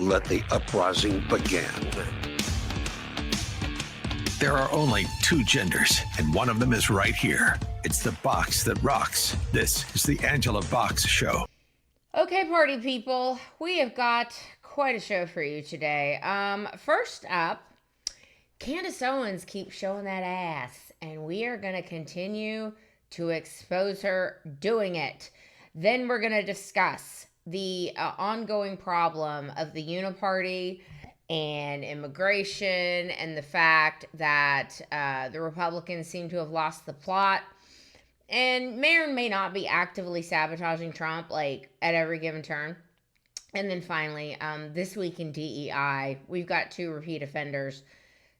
let the uprising begin. There are only two genders, and one of them is right here. It's the box that rocks. This is the Angela Box Show. Okay, party people, we have got quite a show for you today. First up, Candace Owens keeps showing that ass, and we are going to continue to expose her doing it. Then we're going to discuss the ongoing problem of the Uniparty and immigration and the fact that the Republicans seem to have lost the plot and may or may not be actively sabotaging Trump, like, at every given turn. And then finally, this week in DEI, we've got two repeat offenders,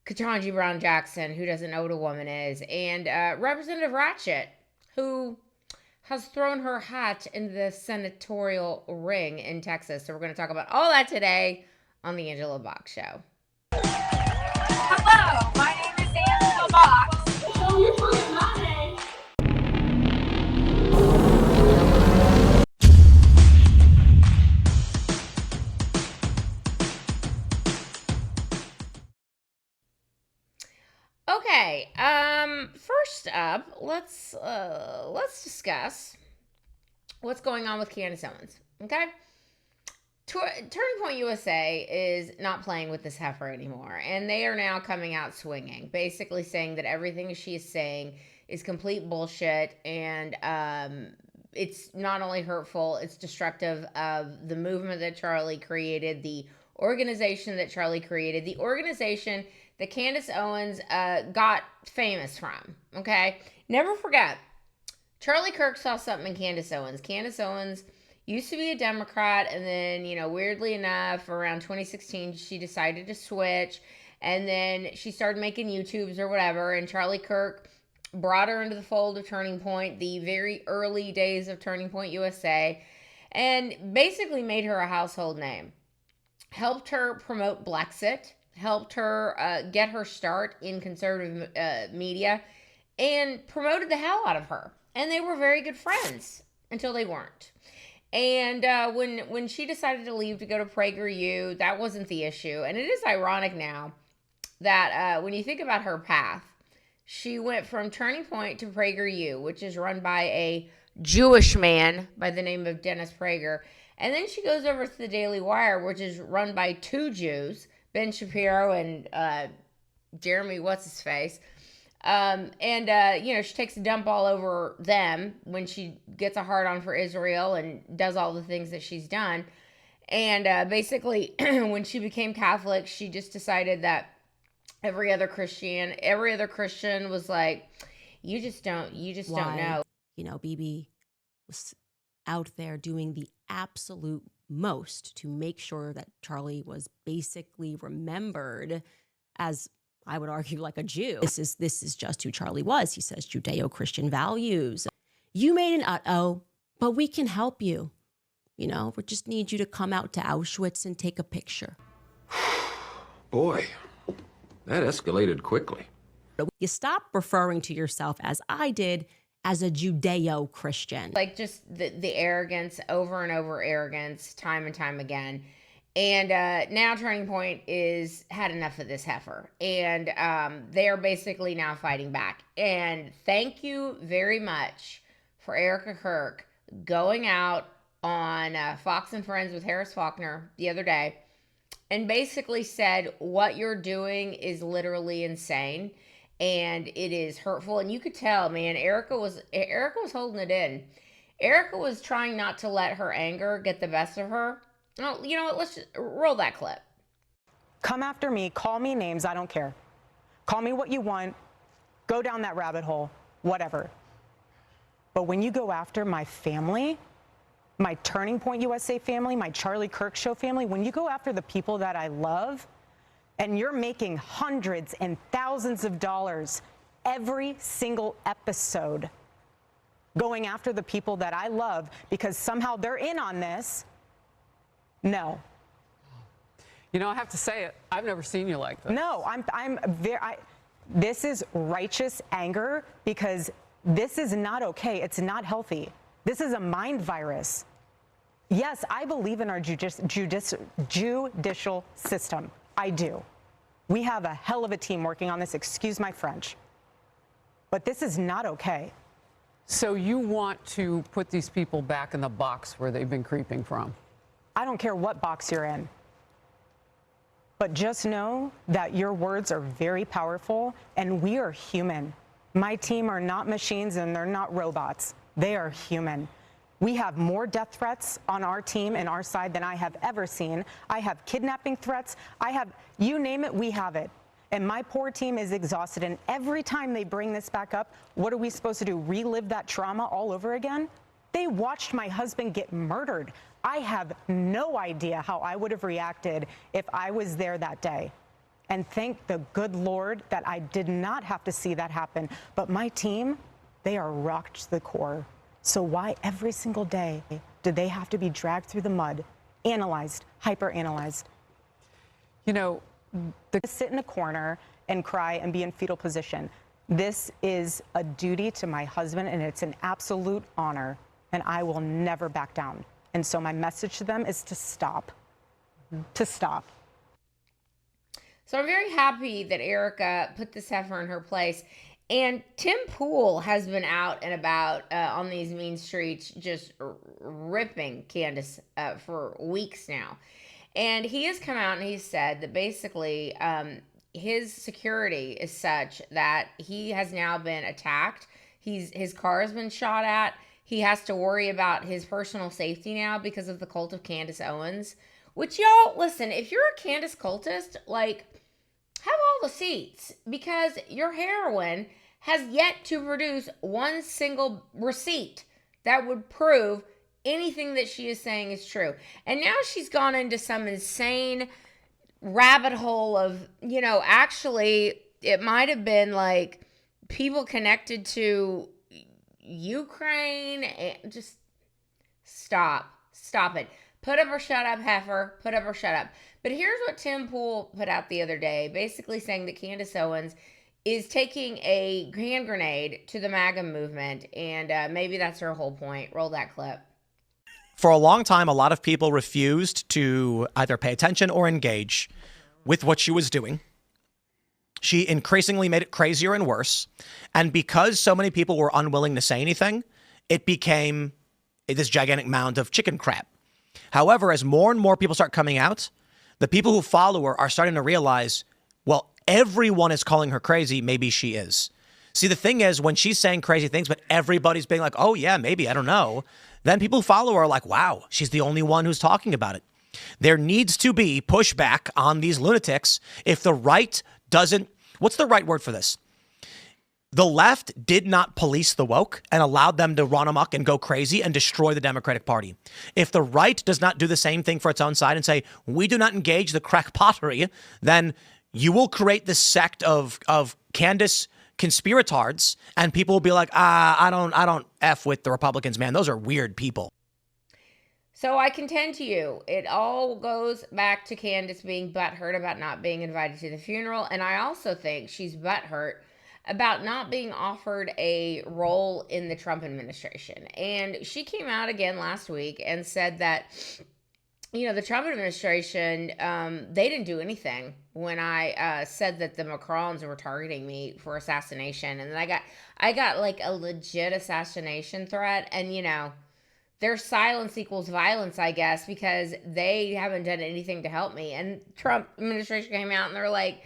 Ketanji Brown Jackson, who doesn't know what a woman is, and Representative Ratchet, who has thrown her hat into the senatorial ring in Texas. So we're going to talk about all that today on the Angela Box Show. Hello, my name is Angela Box. Show your fucking money. Okay, first up, let's discuss what's going on with Candace Owens, okay? Turning Point USA is not playing with this heifer anymore, and they are now coming out swinging, basically saying that everything she is saying is complete bullshit, and it's not only hurtful, it's destructive of the movement that Charlie created, the organization that Charlie created, the organization that Candace Owens got famous from, okay? Never forget, Charlie Kirk saw something in Candace Owens. Candace Owens used to be a Democrat, and then, you know, weirdly enough, around 2016, she decided to switch, and then she started making YouTubes or whatever, and Charlie Kirk brought her into the fold of Turning Point, the very early days of Turning Point USA, and basically made her a household name. Helped her promote Blexit, helped her get her start in conservative media, and promoted the hell out of her. And they were very good friends until they weren't. And when she decided to leave to go to PragerU, that wasn't the issue. And it is ironic now that when you think about her path, she went from Turning Point to PragerU, which is run by a Jewish man by the name of Dennis Prager. And then she goes over to the Daily Wire, which is run by two Jews, Ben Shapiro and Jeremy what's-his-face. She takes a dump all over them when she gets a hard-on for Israel and does all the things that she's done. And basically, when she became Catholic, she just decided that every other Christian was like, you just don't know. You know, Bibi was out there doing the absolute most to make sure that Charlie was basically remembered as, I would argue, like a Jew. This is just who Charlie was. He says Judeo-Christian values. You made an uh-oh, but we can help you. You know, we just need you to come out to Auschwitz and take a picture. Boy, that escalated quickly. You stop referring to yourself, as I did, as a Judeo-Christian. Like, just the arrogance, over and over arrogance, time and time again. And now Turning Point had enough of this heifer. And they are basically now fighting back. And thank you very much for Erika Kirk going out on Fox and Friends with Harris Faulkner the other day and basically said, what you're doing is literally insane. And it is hurtful. And you could tell, man, Erika was holding it in. Erika was trying not to let her anger get the best of her. Oh, you know what? Let's just roll that clip. Come after me. Call me names. I don't care. Call me what you want. Go down that rabbit hole. Whatever. But when you go after my family, my Turning Point USA family, my Charlie Kirk Show family, when you go after the people that I love, and you're making hundreds and thousands of dollars every single episode going after the people that I love because somehow they're in on this, no. You know, I have to say it. I've never seen you like this. No, this is righteous anger because this is not okay. It's not healthy. This is a mind virus. Yes, I believe in our judicial system. I do. We have a hell of a team working on this, excuse my French. But this is not okay. So you want to put these people back in the box where they've been creeping from? I don't care what box you're in. But just know that your words are very powerful, and we are human. My team are not machines, and they're not robots. They are human. We have more death threats on our team and our side than I have ever seen. I have kidnapping threats. I have, you name it, we have it. And my poor team is exhausted. And every time they bring this back up, what are we supposed to do? Relive that trauma all over again? They watched my husband get murdered. I have no idea how I would have reacted if I was there that day. And thank the good Lord that I did not have to see that happen. But my team, they are rocked to the core. So why every single day do they have to be dragged through the mud, analyzed, hyper-analyzed? You know, sit in a corner and cry and be in fetal position. This is a duty to my husband, and it's an absolute honor, and I will never back down. And so my message to them is to stop, to stop. So I'm very happy that Erika put this heifer in her place. And Tim Pool has been out and about on these mean streets, just ripping Candace for weeks now. And he has come out and he said that basically his security is such that he has now been attacked. His car has been shot at. He has to worry about his personal safety now because of the cult of Candace Owens. Which, y'all, listen, if you're a Candace cultist, like, have all the seats, because your heroine has yet to produce one single receipt that would prove anything that she is saying is true. And now she's gone into some insane rabbit hole of, you know, actually it might have been like people connected to Ukraine. And just stop it. Put up or shut up, heifer. Put up or shut up. But here's what Tim Pool put out the other day, basically saying that Candace Owens is taking a hand grenade to the MAGA movement, and maybe that's her whole point. Roll that clip. For a long time, a lot of people refused to either pay attention or engage with what she was doing. She increasingly made it crazier and worse. And because so many people were unwilling to say anything, it became this gigantic mound of chicken crap. However, as more and more people start coming out, the people who follow her are starting to realize, well, everyone is calling her crazy. Maybe she is. See, the thing is, when she's saying crazy things, but everybody's being like, oh, yeah, maybe, I don't know. Then people who follow her are like, wow, she's the only one who's talking about it. There needs to be pushback on these lunatics if the right doesn't. What's the right word for this? The left did not police the woke and allowed them to run amok and go crazy and destroy the Democratic Party. If the right does not do the same thing for its own side and say, we do not engage the crackpottery, then you will create this sect of Candace conspiratards, and people will be like, I don't F with the Republicans, man. Those are weird people. So I contend to you, it all goes back to Candace being butthurt about not being invited to the funeral. And I also think she's butthurt about not being offered a role in the Trump administration. And she came out again last week and said that, you know, the Trump administration, they didn't do anything when I said that the Macrons were targeting me for assassination. And then I got like a legit assassination threat. And, you know, their silence equals violence, I guess, because they haven't done anything to help me. And Trump administration came out and they're like,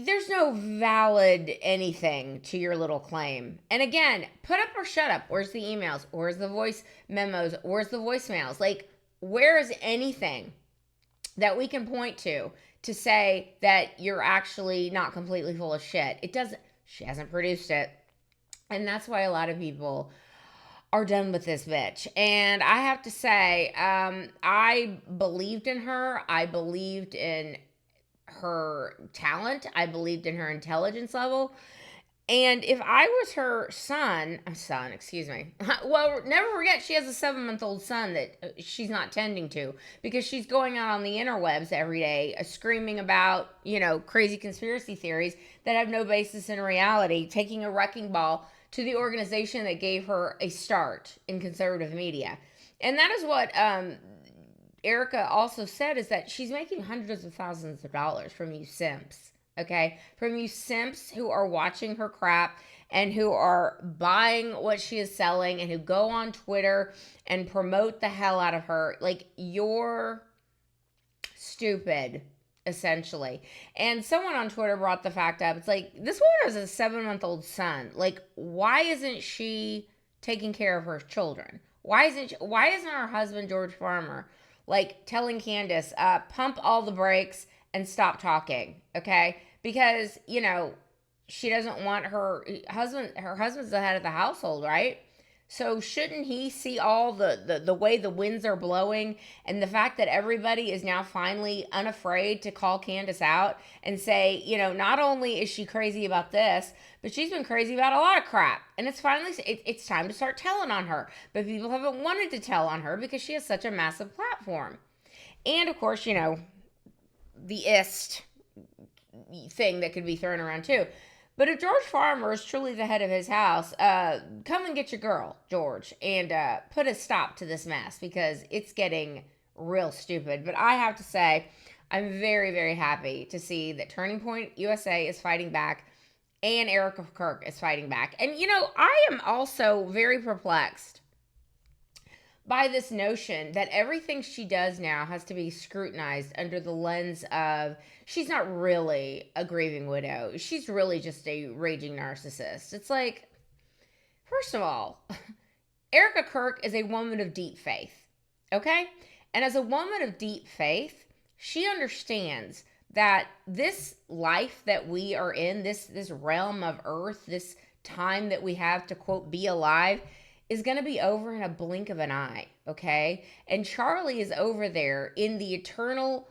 there's no valid anything to your little claim. And again, put up or shut up. Where's the emails? Where's the voice memos? Where's the voicemails? Like, where is anything that we can point to say that you're actually not completely full of shit? It doesn't, she hasn't produced it. And that's why a lot of people are done with this bitch. And I have to say, I believed in her. I believed in her talent. I believed in her intelligence level. And if I was her son, well, never forget she has a 7-month-old son that she's not tending to, because she's going out on the interwebs every day screaming about, you know, crazy conspiracy theories that have no basis in reality, taking a wrecking ball to the organization that gave her a start in conservative media. And that is what Erika also said, is that she's making hundreds of thousands of dollars from you simps, okay? From you simps who are watching her crap and who are buying what she is selling and who go on Twitter and promote the hell out of her. Like, you're stupid, essentially. And someone on Twitter brought the fact up. It's like, this woman has a 7-month-old son. Like, why isn't she taking care of her children? Why isn't her husband, George Farmer, like telling Candace, pump all the brakes and stop talking, okay? Because, you know, she doesn't want her husband's the head of the household, right? So shouldn't he see all the way the winds are blowing, and the fact that everybody is now finally unafraid to call Candace out and say, you know, not only is she crazy about this, but she's been crazy about a lot of crap. And it's finally, it's time to start telling on her. But people haven't wanted to tell on her because she has such a massive platform. And of course, you know, the ist thing that could be thrown around too. But if George Farmer is truly the head of his house, come and get your girl, George, and put a stop to this mess, because it's getting real stupid. But I have to say, I'm very, very happy to see that Turning Point USA is fighting back and Erika Kirk is fighting back. And, you know, I am also very perplexed by this notion that everything she does now has to be scrutinized under the lens of, she's not really a grieving widow. She's really just a raging narcissist. It's like, first of all, Erika Kirk is a woman of deep faith, okay? And as a woman of deep faith, she understands that this life that we are in, this realm of earth, this time that we have to, quote, be alive, is going to be over in a blink of an eye, okay? And Charlie is over there in the eternal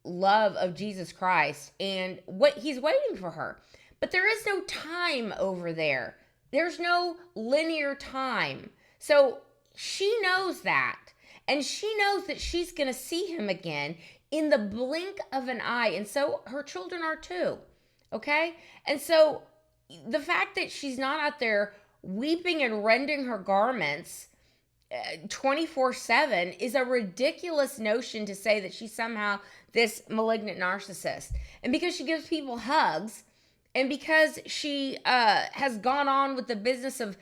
love of Jesus Christ, and what he's waiting for her. But there is no time over there. There's no linear time. So she knows that. And she knows that she's going to see him again in the blink of an eye. And so her children are too, okay? And so the fact that she's not out there weeping and rending her garments 24/7 is a ridiculous notion to say that she's somehow this malignant narcissist. And because she gives people hugs, and because she has gone on with the business of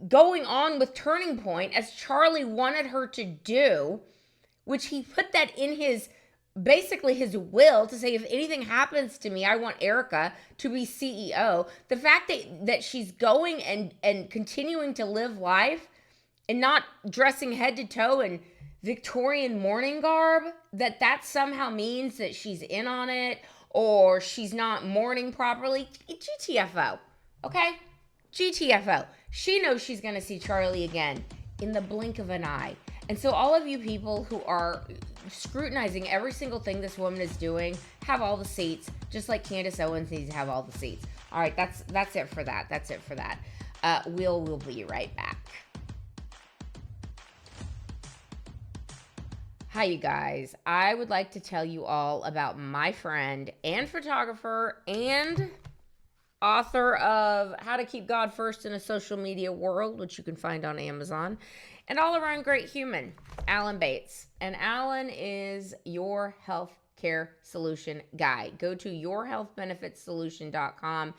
going on with Turning Point as Charlie wanted her to do, which he put that in his, basically his will, to say, if anything happens to me, I want Erika to be CEO. The fact that she's going and continuing to live life and not dressing head to toe in Victorian mourning garb, that somehow means that she's in on it, or she's not mourning properly. GTFO, okay? GTFO. She knows she's going to see Charlie again in the blink of an eye. And so all of you people who are scrutinizing every single thing this woman is doing have all the seats, just like Candace Owens needs to have all the seats. All right, that's it for that. That's it for that. We'll be right back. Hi, you guys. I would like to tell you all about my friend and photographer and author of How to Keep God First in a Social Media World, which you can find on Amazon, and all-around great human, Alan Bates. And Alan is your healthcare solution guy. Go to yourhealthbenefitsolution.com.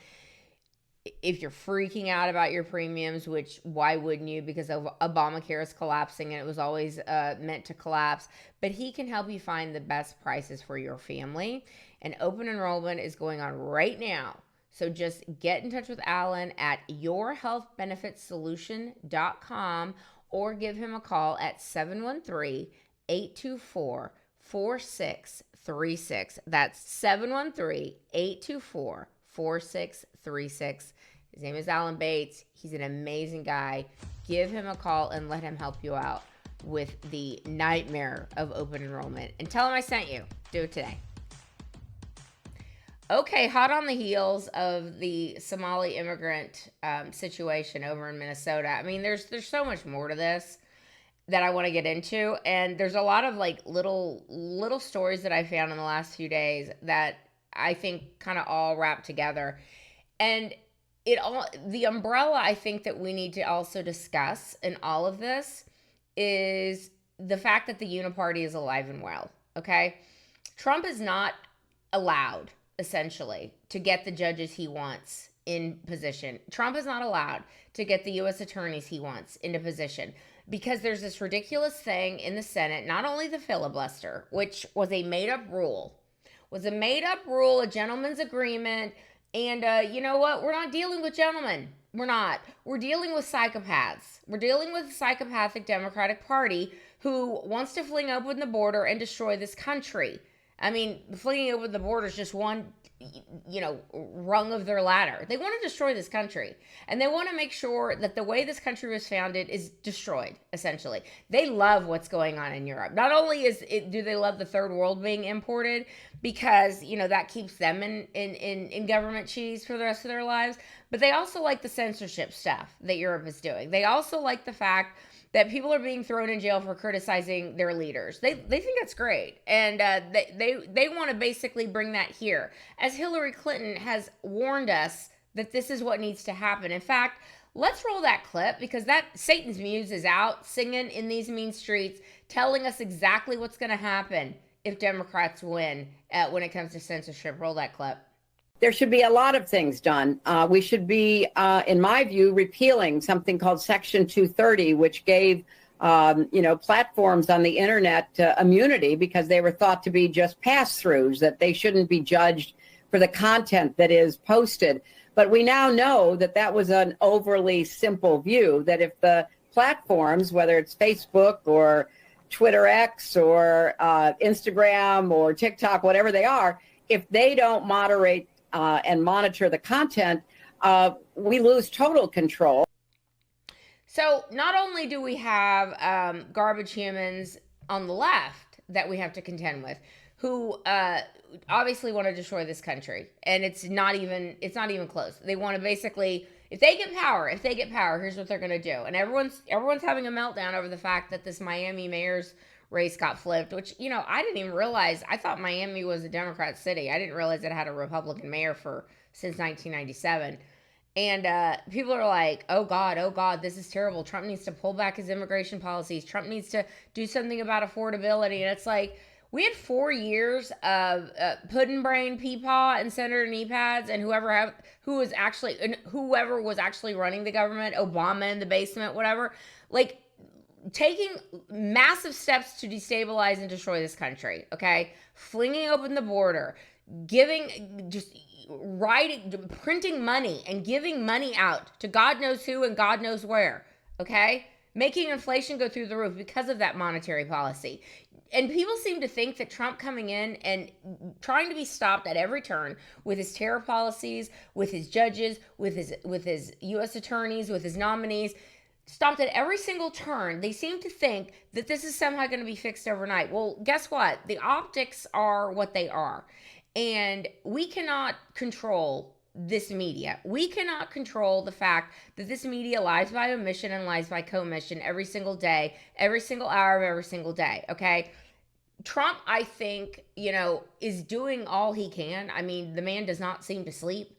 If you're freaking out about your premiums, which why wouldn't you? Because Obamacare is collapsing, and it was always meant to collapse. But he can help you find the best prices for your family. And open enrollment is going on right now. So just get in touch with Alan at yourhealthbenefitsolution.com, or give him a call at 713-824-4636. That's 713-824-4636. His name is Alan Bates. He's an amazing guy. Give him a call and let him help you out with the nightmare of open enrollment. And tell him I sent you. Do it today. Okay, hot on the heels of the Somali immigrant situation over in Minnesota. I mean, there's so much more to this that I want to get into, and there's a lot of like little stories that I found in the last few days that I think kind of all wrap together. And the umbrella I think that we need to also discuss in all of this is the fact that the Uniparty is alive and well, okay? Trump is not allowed, essentially, to get the judges he wants in position. Trump is not allowed to get the U.S. attorneys he wants into position because there's this ridiculous thing in the Senate, not only the filibuster, which was a made-up rule, a gentleman's agreement, and you know what? We're not dealing with gentlemen. We're not. We're dealing with psychopaths. We're dealing with a psychopathic Democratic Party who wants to fling open the border and destroy this country. I mean, flinging open the border is just one, rung of their ladder. They want to destroy this country. And they want to make sure that the way this country was founded is destroyed, essentially. They love what's going on in Europe. Not only do they love the third world being imported, because, that keeps them in government cheese for the rest of their lives, but they also like the censorship stuff that Europe is doing. They also like the fact that people are being thrown in jail for criticizing their leaders. They think that's great. And they want to basically bring that here. As Hillary Clinton has warned us that this is what needs to happen. In fact, let's roll that clip because that Satan's Muse is out singing in these mean streets, telling us exactly what's going to happen if Democrats win when it comes to censorship. Roll that clip. There should be a lot of things done. We should be, in my view, repealing something called Section 230, which gave, platforms on the internet immunity because they were thought to be just pass-throughs, that they shouldn't be judged for the content that is posted. But we now know that that was an overly simple view, that if the platforms, whether it's Facebook or Twitter X or Instagram or TikTok, whatever they are, if they don't moderate and monitor the content, we lose total control. So not only do we have garbage humans on the left that we have to contend with, who obviously want to destroy this country, and it's not even close. They want to basically, if they get power, here's what they're going to do. And everyone's having a meltdown over the fact that this Miami mayor's race got flipped, which, I didn't even realize. I thought Miami was a Democrat city. I didn't realize it had a Republican mayor since 1997. And people are like, oh God, this is terrible. Trump needs to pull back his immigration policies. Trump needs to do something about affordability. And it's like, we had 4 years of pudding brain, peepaw, and Senator knee pads, and whoever was actually running the government, Obama in the basement, whatever, like, taking massive steps to destabilize and destroy this country, okay? Flinging open the border, printing money and giving money out to God knows who and God knows where, okay? Making inflation go through the roof because of that monetary policy. And people seem to think that Trump coming in and trying to be stopped at every turn with his terror policies, with his judges, with his U.S. attorneys, with his nominees, stopped at every single turn. They seem to think that this is somehow going to be fixed overnight. Well, guess what? The optics are what they are. And we cannot control this media. We cannot control the fact that this media lies by omission and lies by commission every single day, every single hour of every single day, okay? Trump, I think, is doing all he can. I mean, the man does not seem to sleep.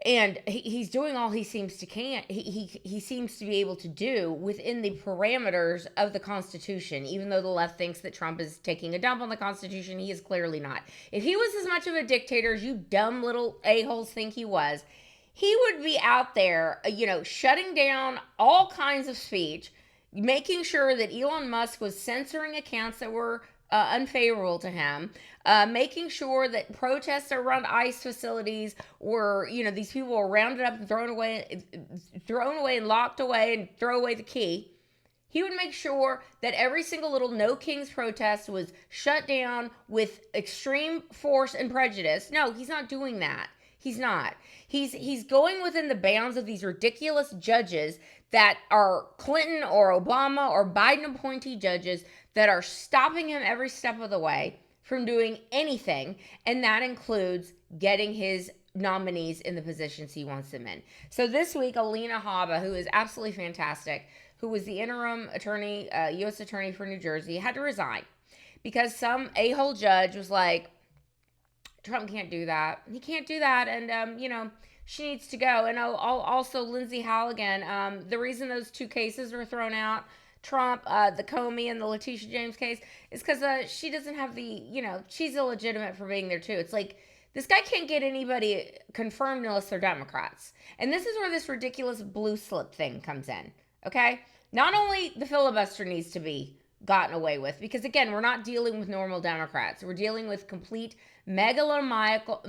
And he's doing all he seems to he seems to be able to do within the parameters of the Constitution, even though the left thinks that Trump is taking a dump on the Constitution. He is clearly not. If he was as much of a dictator as you dumb little a-holes think he was, he would be out there, shutting down all kinds of speech, making sure that Elon Musk was censoring accounts that were unfavorable to him, making sure that protests around ICE facilities were, these people were rounded up and thrown away and locked away and throw away the key. He would make sure that every single little No Kings protest was shut down with extreme force and prejudice. No, he's not doing that. He's not. He's going within the bounds of these ridiculous judges that are Clinton or Obama or Biden appointee judges that are stopping him every step of the way from doing anything, and that includes getting his nominees in the positions he wants them in. So this week, Alina Habba, who is absolutely fantastic, who was the interim attorney, U.S. attorney for New Jersey, had to resign because some a-hole judge was like, Trump can't do that. He can't do that, and, she needs to go. And also Lindsay Halligan, the reason those two cases were thrown out, Trump, the Comey and the Letitia James case, is because she doesn't have she's illegitimate for being there too. It's like, this guy can't get anybody confirmed unless they're Democrats. And this is where this ridiculous blue slip thing comes in, okay? Not only the filibuster needs to be gotten away with, because again, we're not dealing with normal Democrats. We're dealing with complete megalomaniacal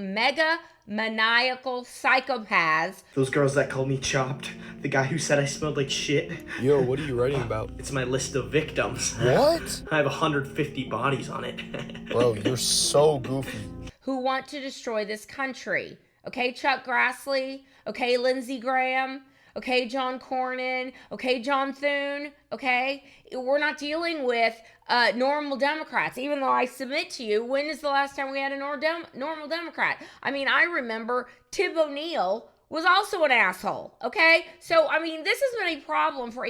psychopaths. Those girls that called me chopped. The guy who said I smelled like shit. Yo, what are you writing about? It's my list of victims. What? I have 150 bodies on it. Bro, you're so goofy. Who want to destroy this country. Okay, Chuck Grassley. Okay, Lindsey Graham. Okay, John Cornyn. Okay, John Thune. Okay, we're not dealing with normal Democrats, even though I submit to you, when is the last time we had a normal Democrat? I mean, I remember Tib O'Neill was also an asshole, okay? So, I mean, this has been a problem for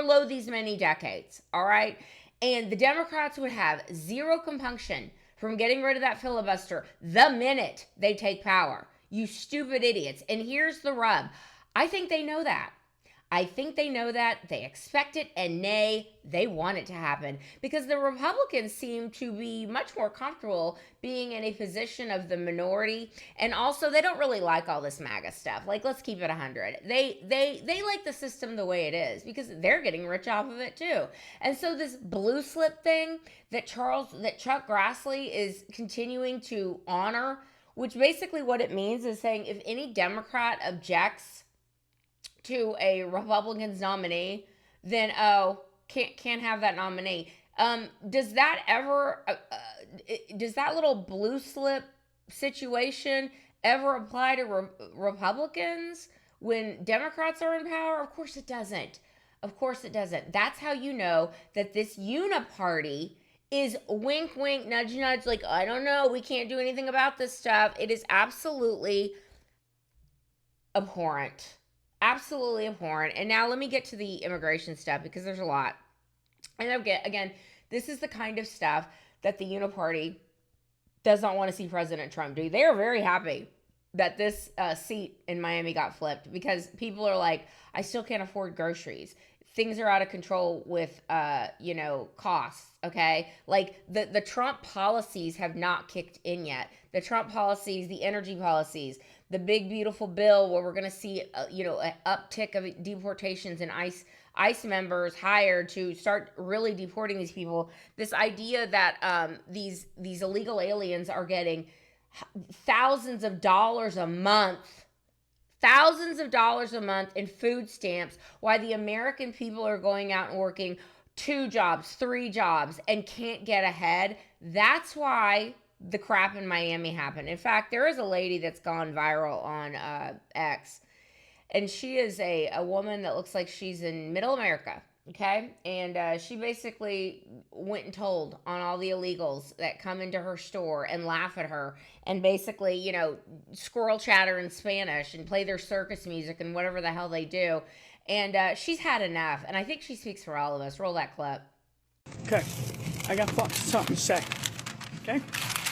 lo these many decades, all right? And the Democrats would have zero compunction from getting rid of that filibuster the minute they take power. You stupid idiots. And here's the rub. I think they know that. I think they know that. They expect it, and nay, they want it to happen, because the Republicans seem to be much more comfortable being in a position of the minority, and also they don't really like all this MAGA stuff. Like, let's keep it 100. They like the system the way it is, because they're getting rich off of it too. And so this blue slip thing that Chuck Grassley is continuing to honor, which basically what it means is saying if any Democrat objects to a Republican's nominee, then can't have that nominee. Does that little blue slip situation ever apply to Republicans when Democrats are in power? Of course it doesn't. Of course it doesn't. That's how you know that this Uniparty is wink, wink, nudge, nudge, like, I don't know, we can't do anything about this stuff. It is absolutely abhorrent. Absolutely abhorrent. And now let me get to the immigration stuff, because there's a lot. And again, this is the kind of stuff that the Uniparty does not want to see President Trump do. They are very happy that this seat in Miami got flipped, because people are like, I still can't afford groceries. Things are out of control with, costs, okay? Like, the Trump policies have not kicked in yet. The Trump policies, the energy policies, the big, beautiful bill where we're going to see, an uptick of deportations and ICE members hired to start really deporting these people. This idea that these illegal aliens are getting thousands of dollars a month in food stamps, while the American people are going out and working 2 jobs, 3 jobs, and can't get ahead. That's why the crap in Miami happened. In fact, there is a lady that's gone viral on X, and she is a woman that looks like she's in Middle America, okay? And she basically went and told on all the illegals that come into her store and laugh at her and basically, squirrel chatter in Spanish and play their circus music and whatever the hell they do. And she's had enough, and I think she speaks for all of us. Roll that clip. Okay, I got something to say, okay?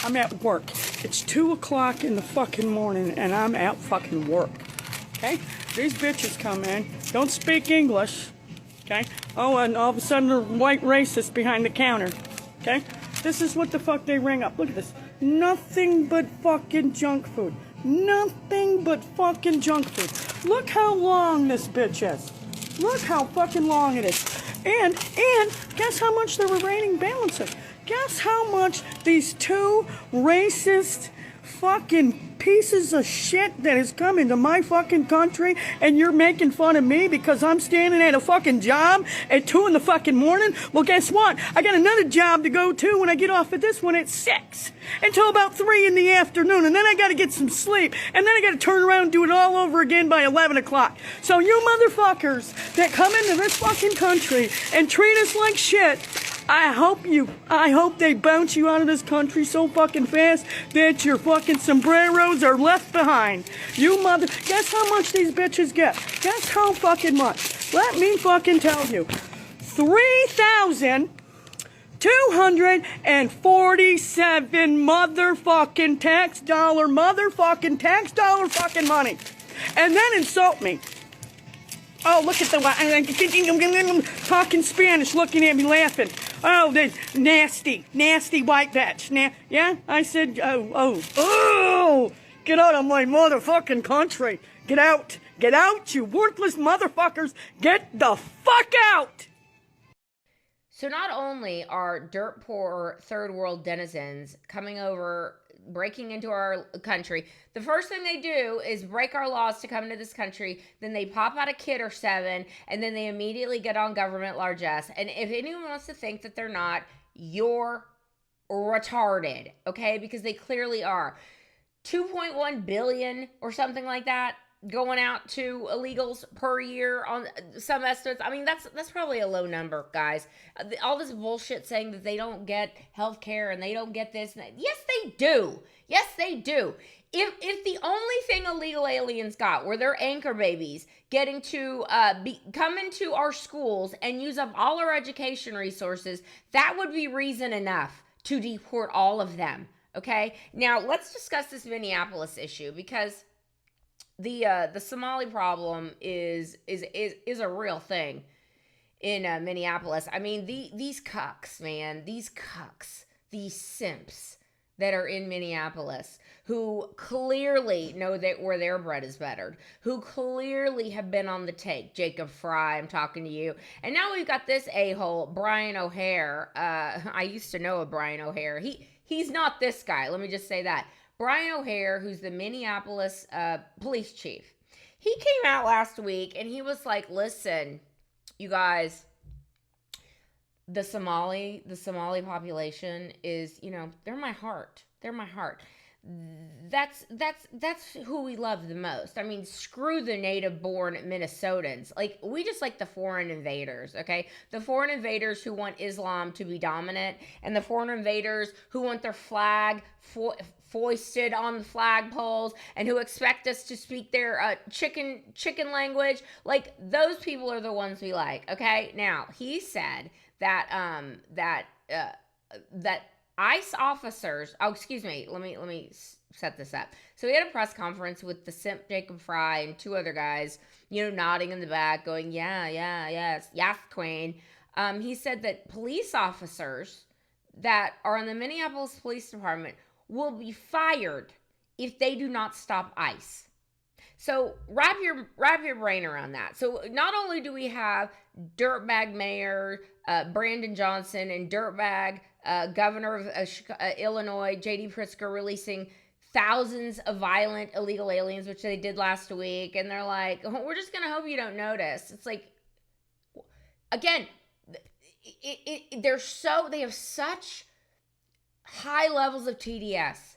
I'm at work. It's 2 o'clock in the fucking morning, and I'm at fucking work, okay? These bitches come in, don't speak English, okay? Oh, and all of a sudden they're white racist behind the counter, okay? This is what the fuck they ring up. Look at this. Nothing but fucking junk food. Nothing but fucking junk food. Look how long this bitch is. Look how fucking long it is. And guess how much the remaining balance is? Guess how much these 2 racist fucking pieces of shit that has come into my fucking country, and you're making fun of me because I'm standing at a fucking job at 2 in the fucking morning? Well, guess what? I got another job to go to when I get off at this one at 6 until about 3 in the afternoon, and then I got to get some sleep, and then I got to turn around and do it all over again by 11 o'clock. So you motherfuckers that come into this fucking country and treat us like shit, I hope they bounce you out of this country so fucking fast that your fucking sombreros are left behind. Guess how much these bitches get? Guess how fucking much? Let me fucking tell you. $3,247 motherfucking tax dollar fucking money. And then insult me. Oh, look at the talking Spanish, looking at me, laughing. Oh, the nasty white bitch. Yeah, I said, oh, get out of my motherfucking country. Get out, you worthless motherfuckers. Get the fuck out. So not only are dirt poor third world denizens coming over, breaking into our country, the first thing they do is break our laws to come into this country, then they pop out a kid or 7, and then they immediately get on government largesse. And if anyone wants to think that they're not, you're retarded, okay? Because they clearly are. 2.1 billion or something like that going out to illegals per year on some estimates. I mean, that's probably a low number, guys. All this bullshit saying that they don't get health care and they don't get this. Yes, they do. Yes, they do. If the only thing illegal aliens got were their anchor babies getting to come into our schools and use up all our education resources, that would be reason enough to deport all of them. Okay? Now, let's discuss this Minneapolis issue, because the Somali problem is a real thing in Minneapolis. I mean, these cucks, man, these simps that are in Minneapolis, who clearly know that where their bread is buttered, who clearly have been on the take. Jacob Fry, I'm talking to you. And now we've got this a-hole, Brian O'Hare. I used to know a Brian O'Hare. He's not this guy, let me just say that. Brian O'Hare, who's the Minneapolis police chief, he came out last week and he was like, listen, you guys, the Somali population is, they're my heart. They're my heart. That's who we love the most. I mean, screw the native-born Minnesotans. Like, we just like the foreign invaders, okay? The foreign invaders who want Islam to be dominant, and the foreign invaders who want their flag foisted on the flagpoles, and who expect us to speak their chicken language. Like, those people are the ones we like, okay? Now, he said that that ICE officers, let me set this up. So he had a press conference with the simp Jacob Fry and 2 other guys, nodding in the back, going, yes, queen. He said that police officers that are in the Minneapolis Police Department will be fired if they do not stop ICE. So wrap your brain around that. So not only do we have dirtbag mayor Brandon Johnson and dirtbag governor of Illinois, J.D. Pritzker, releasing thousands of violent illegal aliens, which they did last week, and they're like, we're just going to hope you don't notice. It's like, again, they have such high levels of TDS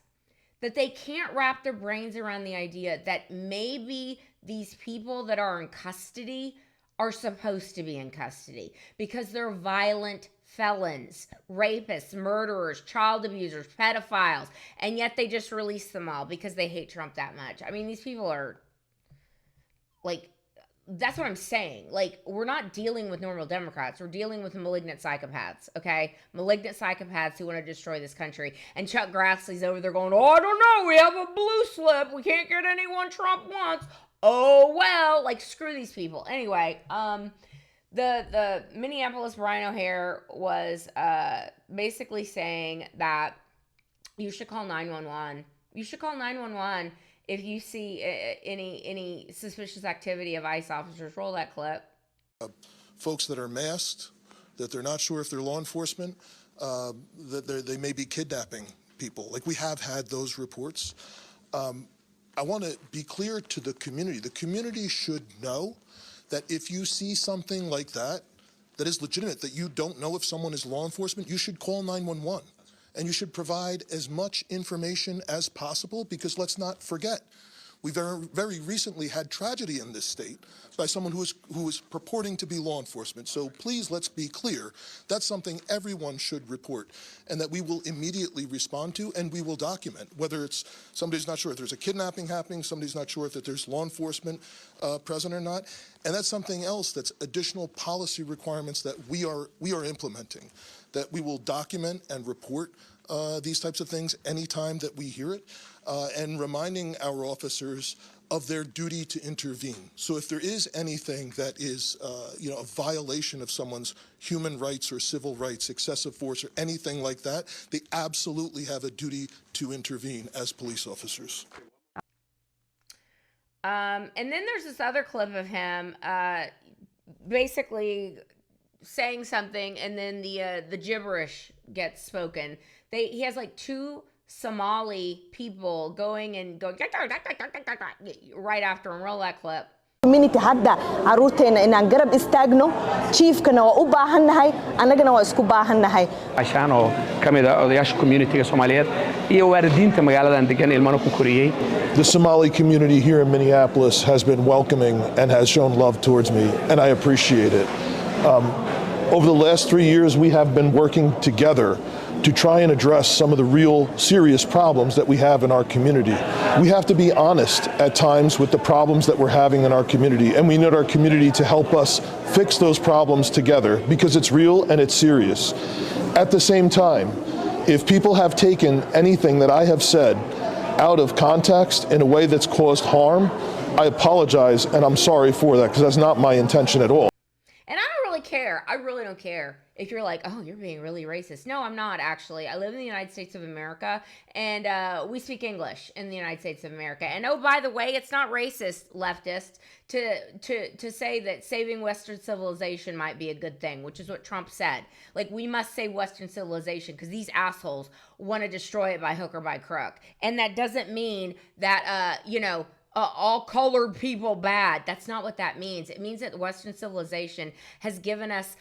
that they can't wrap their brains around the idea that maybe these people that are in custody are supposed to be in custody because they're violent felons, rapists, murderers, child abusers, pedophiles, and yet they just release them all because they hate Trump that much. I mean, these people are, like, that's what I'm saying. Like, we're not dealing with normal Democrats. We're dealing with malignant psychopaths, okay? Malignant psychopaths who want to destroy this country. And Chuck Grassley's over there going, I don't know, we have a blue slip. We can't get anyone Trump wants. Oh, well, like, screw these people. Anyway, the Minneapolis Brian O'Hare was basically saying that you should call 911. You should call 911 if you see any suspicious activity of ICE officers. Roll that clip. Folks that are masked, that they're not sure if they're law enforcement, that they may be kidnapping people. Like, we have had those reports. I want to be clear to the community. The community should know that if you see something like that is legitimate, that you don't know if someone is law enforcement, you should call 911. And you should provide as much information as possible, because let's not forget, we very recently had tragedy in this state by someone who was purporting to be law enforcement. So please, let's be clear. That's something everyone should report, and that we will immediately respond to, and we will document, whether it's somebody's not sure if there's a kidnapping happening, somebody's not sure if that there's law enforcement present or not. And that's something else that's additional policy requirements that we are implementing, that we will document and report these types of things anytime that we hear it, and reminding our officers of their duty to intervene. So if there is anything that is, a violation of someone's human rights or civil rights, excessive force or anything like that, they absolutely have a duty to intervene as police officers. And then there's this other clip of him basically saying something, and then the gibberish gets spoken. He has like two Somali people going right after him. Roll that clip. community hadda caruurteena inaan garab istaagno chiefkana waa u baahannahay annagana waa isku baahannahay cashaan oo ka mid ah odayaasha community-ga Soomaaliyeed iyo waalidiinta magaaladan degan ilmana ku koriyay. The Somali community here in Minneapolis has been welcoming and has shown love towards me, and I appreciate it. Over the last 3 years, we have been working together to try and address some of the real serious problems that we have in our community. We have to be honest at times with the problems that we're having in our community, and we need our community to help us fix those problems together because it's real and it's serious. At the same time, if people have taken anything that I have said out of context in a way that's caused harm, I apologize and I'm sorry for that because that's not my intention at all. And I don't really care. I really don't care if you're like, oh, you're being really racist. No, I'm not, actually. I live in the United States of America, and we speak English in the United States of America. And oh, by the way, it's not racist, leftist, to say that saving Western civilization might be a good thing, which is what Trump said. Like, we must save Western civilization because these assholes want to destroy it by hook or by crook. And that doesn't mean that, all colored people bad. That's not what that means. It means that Western civilization has given us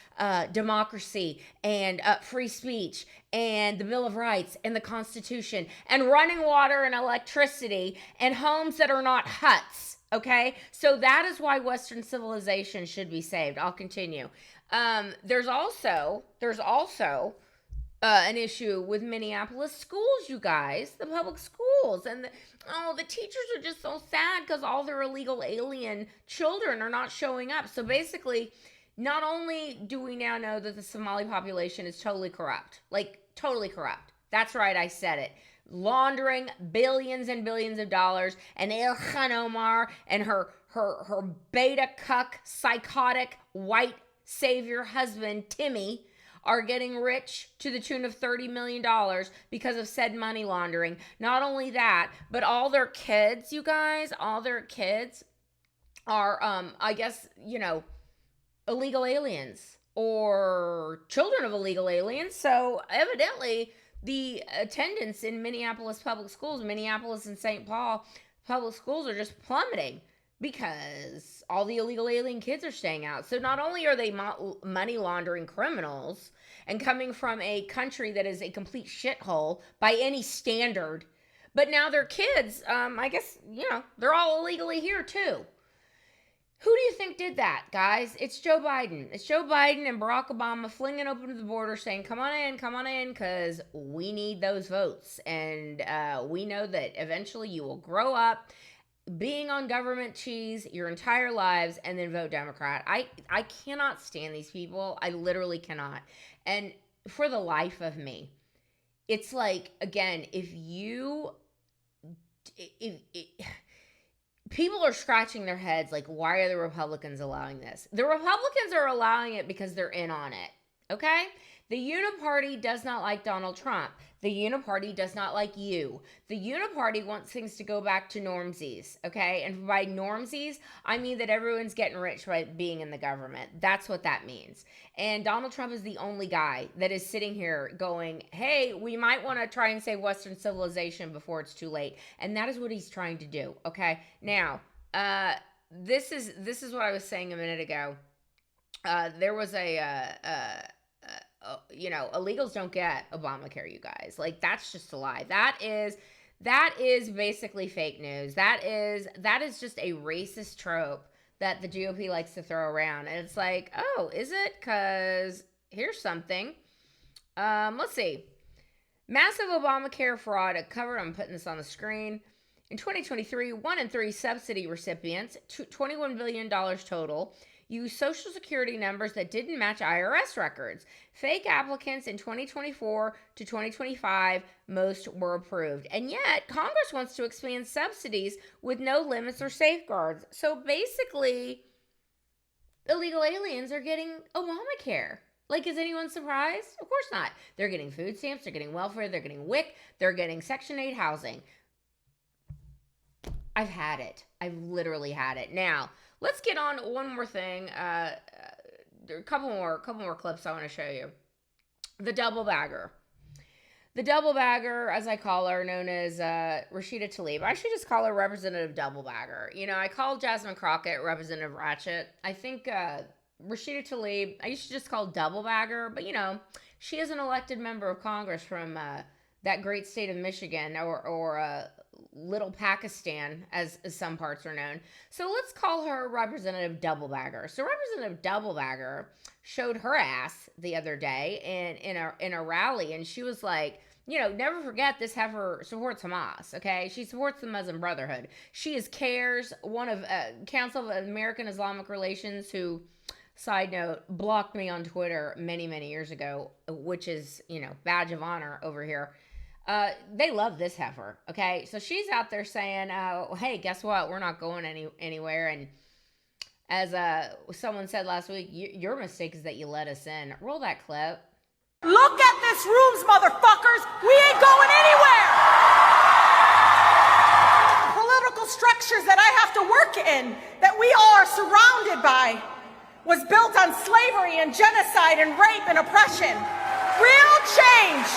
democracy and free speech and the Bill of Rights and the Constitution and running water and electricity and homes that are not huts. Okay? So that is why Western civilization should be saved. I'll continue. There's also an issue with Minneapolis schools, you guys, the public schools. And the teachers are just so sad because all their illegal alien children are not showing up. So basically, not only do we now know that the Somali population is totally corrupt, like totally corrupt. That's right, I said it. Laundering billions and billions of dollars, and Ilhan Omar and her beta cuck, psychotic, white savior husband, Timmy, are getting rich to the tune of $30 million because of said money laundering. Not only that, but all their kids, you guys, all their kids are, illegal aliens or children of illegal aliens. So evidently, the attendance in Minneapolis public schools, Minneapolis and St. Paul public schools are just plummeting because all the illegal alien kids are staying out. So not only are they money laundering criminals and coming from a country that is a complete shithole by any standard, but now their kids, they're all illegally here too. Who do you think did that, guys? It's Joe Biden. It's Joe Biden and Barack Obama flinging open the border saying, come on in, because we need those votes. And we know that eventually you will grow up being on government cheese your entire lives and then vote Democrat. I cannot stand these people. I literally cannot. And for the life of me, it's like, again, people are scratching their heads like, why are the Republicans allowing this? The Republicans are allowing it because they're in on it, okay? The Uniparty does not like Donald Trump. The Uniparty does not like you. The Uniparty wants things to go back to normsies, okay? And by normsies, I mean that everyone's getting rich by being in the government. That's what that means. And Donald Trump is the only guy that is sitting here going, hey, we might want to try and save Western civilization before it's too late. And that is what he's trying to do, okay? Now, this is what I was saying a minute ago. There was illegals don't get Obamacare, you guys. Like, that's just a lie. That is basically fake news. That is just a racist trope that the GOP likes to throw around. And it's like, oh, is it? Because here's something. Let's see. Massive Obamacare fraud covered. I'm putting this on the screen. In 2023, 1 in 3 subsidy recipients, $21 billion total, used Social Security numbers that didn't match IRS records. Fake applicants in 2024 to 2025, most were approved. And yet, Congress wants to expand subsidies with no limits or safeguards. So basically, illegal aliens are getting Obamacare. Like, is anyone surprised? Of course not. They're getting food stamps, they're getting welfare, they're getting WIC, they're getting Section 8 housing. I've had it. I've literally had it. Now, let's get on one more thing. A couple more clips I want to show you. The double bagger. The double bagger, as I call her, known as Rashida Tlaib. I should just call her Representative Double Bagger. You know, I call Jasmine Crockett Representative Ratchet. I think Rashida Tlaib, I used to just call Double Bagger, but you know, she is an elected member of Congress from that great state of Michigan, or Little Pakistan, as some parts are known. So let's call her Representative Double Bagger. So Representative Double Bagger showed her ass the other day in a rally, and she was like, you know, never forget this heifer supports Hamas, okay? She supports the Muslim Brotherhood. She is CARES, one of Council of American Islamic Relations, who, side note, blocked me on Twitter many, many years ago, which is, you know, badge of honor over here. They love this heifer, okay? So she's out there saying, hey, guess what? We're not going anywhere. And as someone said last week, your mistake is that you let us in. Roll that clip. Look at this rooms, motherfuckers! We ain't going anywhere! Political structures that I have to work in, that we all are surrounded by, was built on slavery and genocide and rape and oppression. Real change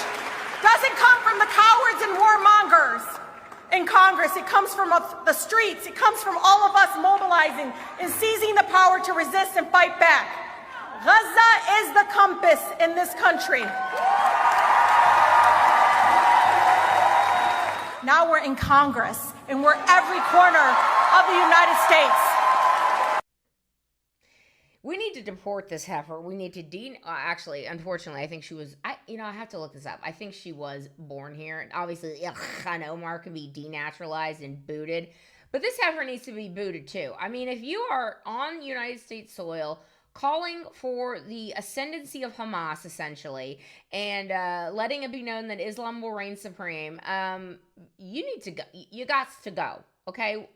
doesn't come from the cowards and warmongers in Congress. It comes from the streets. It comes from all of us mobilizing and seizing the power to resist and fight back. Gaza is the compass in this country. Now we're in Congress, and we're every corner of the United States. We need to deport this heifer. We need to actually, unfortunately, I think she was, I have to look this up. I think she was born here. And obviously, an Omar can be denaturalized and booted. But this heifer needs to be booted too. I mean, if you are on United States soil calling for the ascendancy of Hamas, essentially, and letting it be known that Islam will reign supreme, you need to go. You got to go, okay?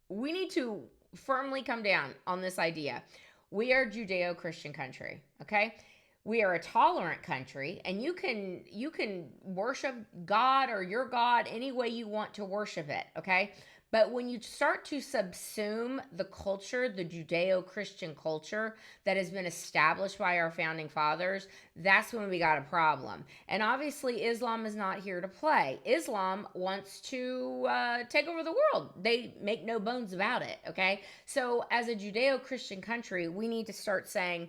We need to firmly come down on this idea. We are a Judeo-Christian country, okay? We are a tolerant country, and you can worship God or your God any way you want to worship it, okay? But when you start to subsume the culture, the Judeo-Christian culture that has been established by our founding fathers, that's when we got a problem. And obviously, Islam is not here to play. Islam wants to take over the world. They make no bones about it, okay? So as a Judeo-Christian country, we need to start saying,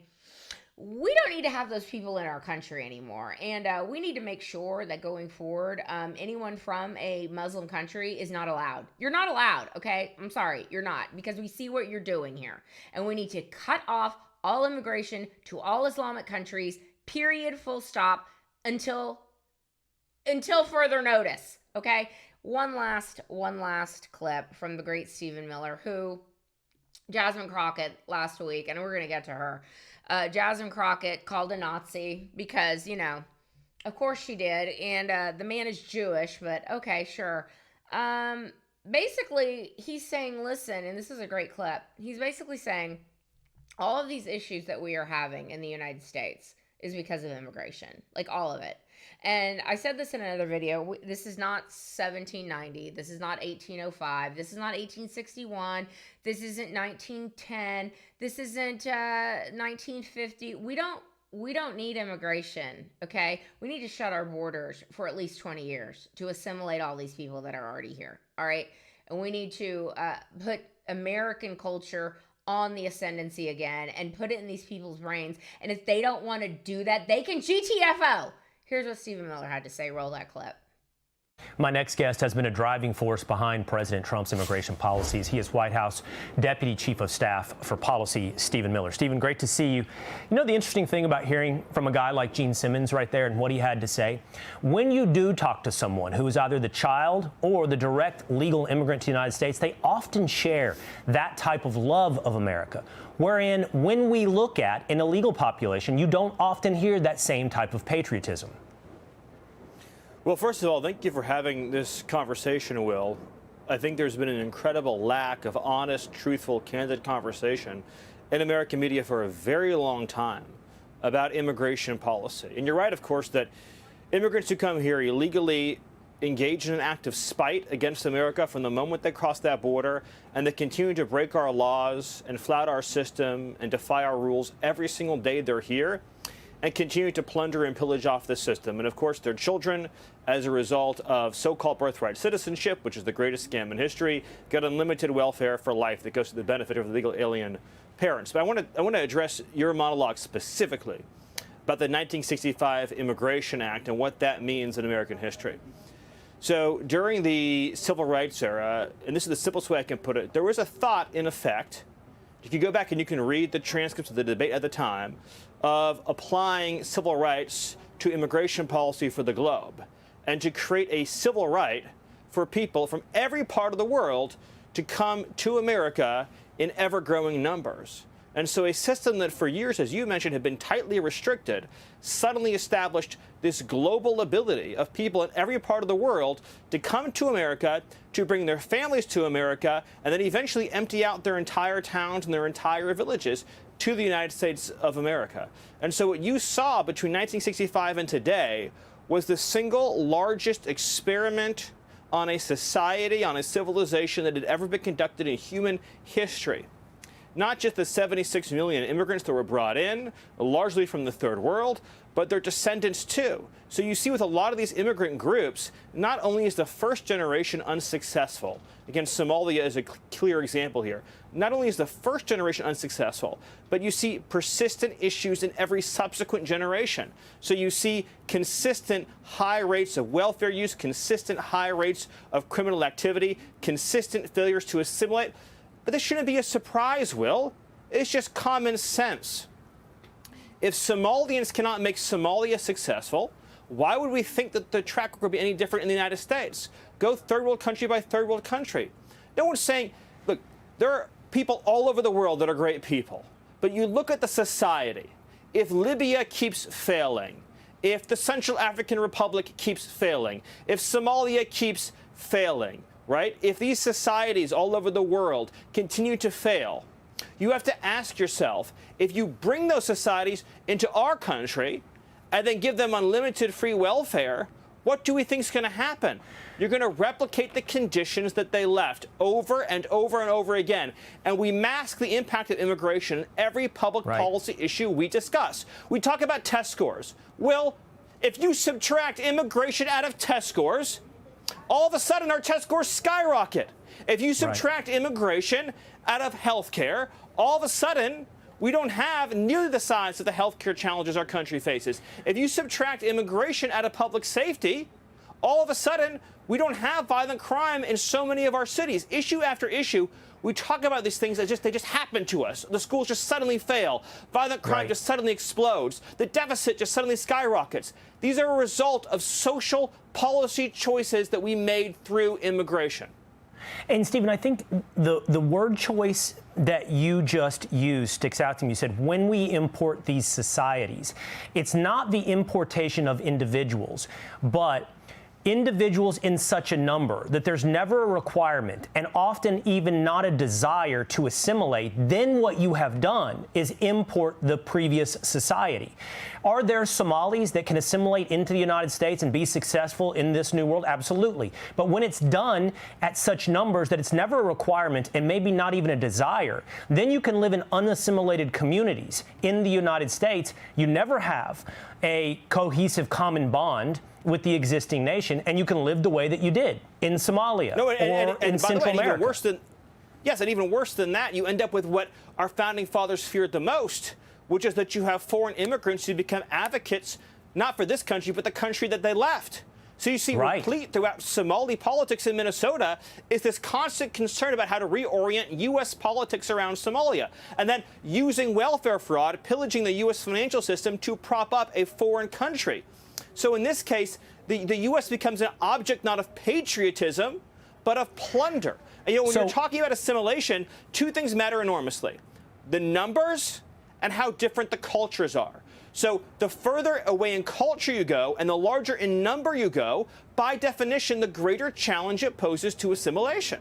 we don't need to have those people in our country anymore. And we need to make sure that going forward, anyone from a Muslim country is not allowed. You're not allowed, okay? I'm sorry, you're not, because we see what you're doing here. And we need to cut off all immigration to all Islamic countries, period, full stop, until further notice, okay? One last clip from the great Stephen Miller, who, Jasmine Crockett last week, and we're going to get to her. Jasmine Crockett called a Nazi because, of course she did. And the man is Jewish, but okay, sure. Basically, he's saying, listen, and this is a great clip. He's basically saying all of these issues that we are having in the United States is because of immigration, like all of it. And I said this in another video. This is not 1790. This is not 1805. This is not 1861. This isn't 1910. This isn't 1950. We don't need immigration, okay? We need to shut our borders for at least 20 years to assimilate all these people that are already here, all right? And we need to put American culture on the ascendancy again and put it in these people's brains. And if they don't want to do that, they can GTFO. Here's what Stephen Miller had to say. Roll that clip. My next guest has been a driving force behind President Trump's immigration policies. He is White House Deputy Chief of Staff for Policy, Stephen Miller. Stephen, great to see you. You know, the interesting thing about hearing from a guy like Gene Simmons right there and what he had to say, when you do talk to someone who is either the child or the direct legal immigrant to the United States, they often share that type of love of America. Wherein, when we look at an illegal population, you don't often hear that same type of patriotism. Well, first of all, thank you for having this conversation, Will. I think there's been an incredible lack of honest, truthful, candid conversation in American media for a very long time about immigration policy. And you're right, of course, that immigrants who come here illegally engage in an act of spite against America from the moment they cross that border, and they continue to break our laws and flout our system and defy our rules every single day they're here, and continue to plunder and pillage off the system. And of course, their children, as a result of so-called birthright citizenship, which is the greatest scam in history, get unlimited welfare for life that goes to the benefit of the legal alien parents. But I want to address your monologue specifically about the 1965 Immigration Act and what that means in American history. So during the Civil Rights era, and this is the simplest way I can put it, there was a thought in effect, you can go back and you can read the transcripts of the debate at the time, of applying civil rights to immigration policy for the globe, and to create a civil right for people from every part of the world to come to America in ever-growing numbers. And so a system that for years, as you mentioned, had been tightly restricted, suddenly established this global ability of people in every part of the world to come to America, to bring their families to America, and then eventually empty out their entire towns and their entire villages to the United States of America. And so what you saw between 1965 and today was the single largest experiment on a society, on a civilization that had ever been conducted in human history. Not just the 76 million immigrants that were brought in, largely from the third world, but their descendants too. So you see with a lot of these immigrant groups, not only is the first generation unsuccessful, again, Somalia is a clear example here, not only is the first generation unsuccessful, but you see persistent issues in every subsequent generation. So you see consistent high rates of welfare use, consistent high rates of criminal activity, consistent failures to assimilate. But this shouldn't be a surprise, Will. It's just common sense. If Somalians cannot make Somalia successful, why would we think that the track record would be any different in the United States? Go third world country by third world country. No one's saying, look, there are people all over the world that are great people. But you look at the society. If Libya keeps failing, if the Central African Republic keeps failing, if Somalia keeps failing, right? If these societies all over the world continue to fail, you have to ask yourself, if you bring those societies into our country and then give them unlimited free welfare, what do we think is going to happen? You're going to replicate the conditions that they left over and over and over again. And we mask the impact of immigration in every public policy issue we discuss. We talk about test scores. Well, if you subtract immigration out of test scores, all of a sudden our test scores skyrocket. If you subtract immigration out of healthcare, all of a sudden we don't have nearly the size of the healthcare challenges our country faces. If you subtract immigration out of public safety, all of a sudden we don't have violent crime in so many of our cities. Issue after issue, we talk about these things as they just happen to us. The schools just suddenly fail. Violent crime just suddenly explodes. The deficit just suddenly skyrockets. These are a result of social policy choices that we made through immigration. And Stephen, I think the word choice that you just used sticks out to me. You said, when we import these societies, it's not the importation of individuals, but individuals in such a number that there's never a requirement and often even not a desire to assimilate, then what you have done is import the previous society. Are there Somalis that can assimilate into the United States and be successful in this new world? Absolutely. But when it's done at such numbers that it's never a requirement and maybe not even a desire, then you can live in unassimilated communities in the United States. You never have a cohesive common bond with the existing nation, and you can live the way that you did in Somalia or in Central America. Even worse than that, you end up with what our founding fathers feared the most, which is that you have foreign immigrants who become advocates, not for this country, but the country that they left. So you see, replete throughout Somali politics in Minnesota is this constant concern about how to reorient U.S. politics around Somalia, and then using welfare fraud, pillaging the U.S. financial system to prop up a foreign country. So in this case, the U.S. becomes an object not of patriotism, but of plunder. And, when you're talking about assimilation, two things matter enormously: the numbers and how different the cultures are. So the further away in culture you go and the larger in number you go, by definition, the greater challenge it poses to assimilation.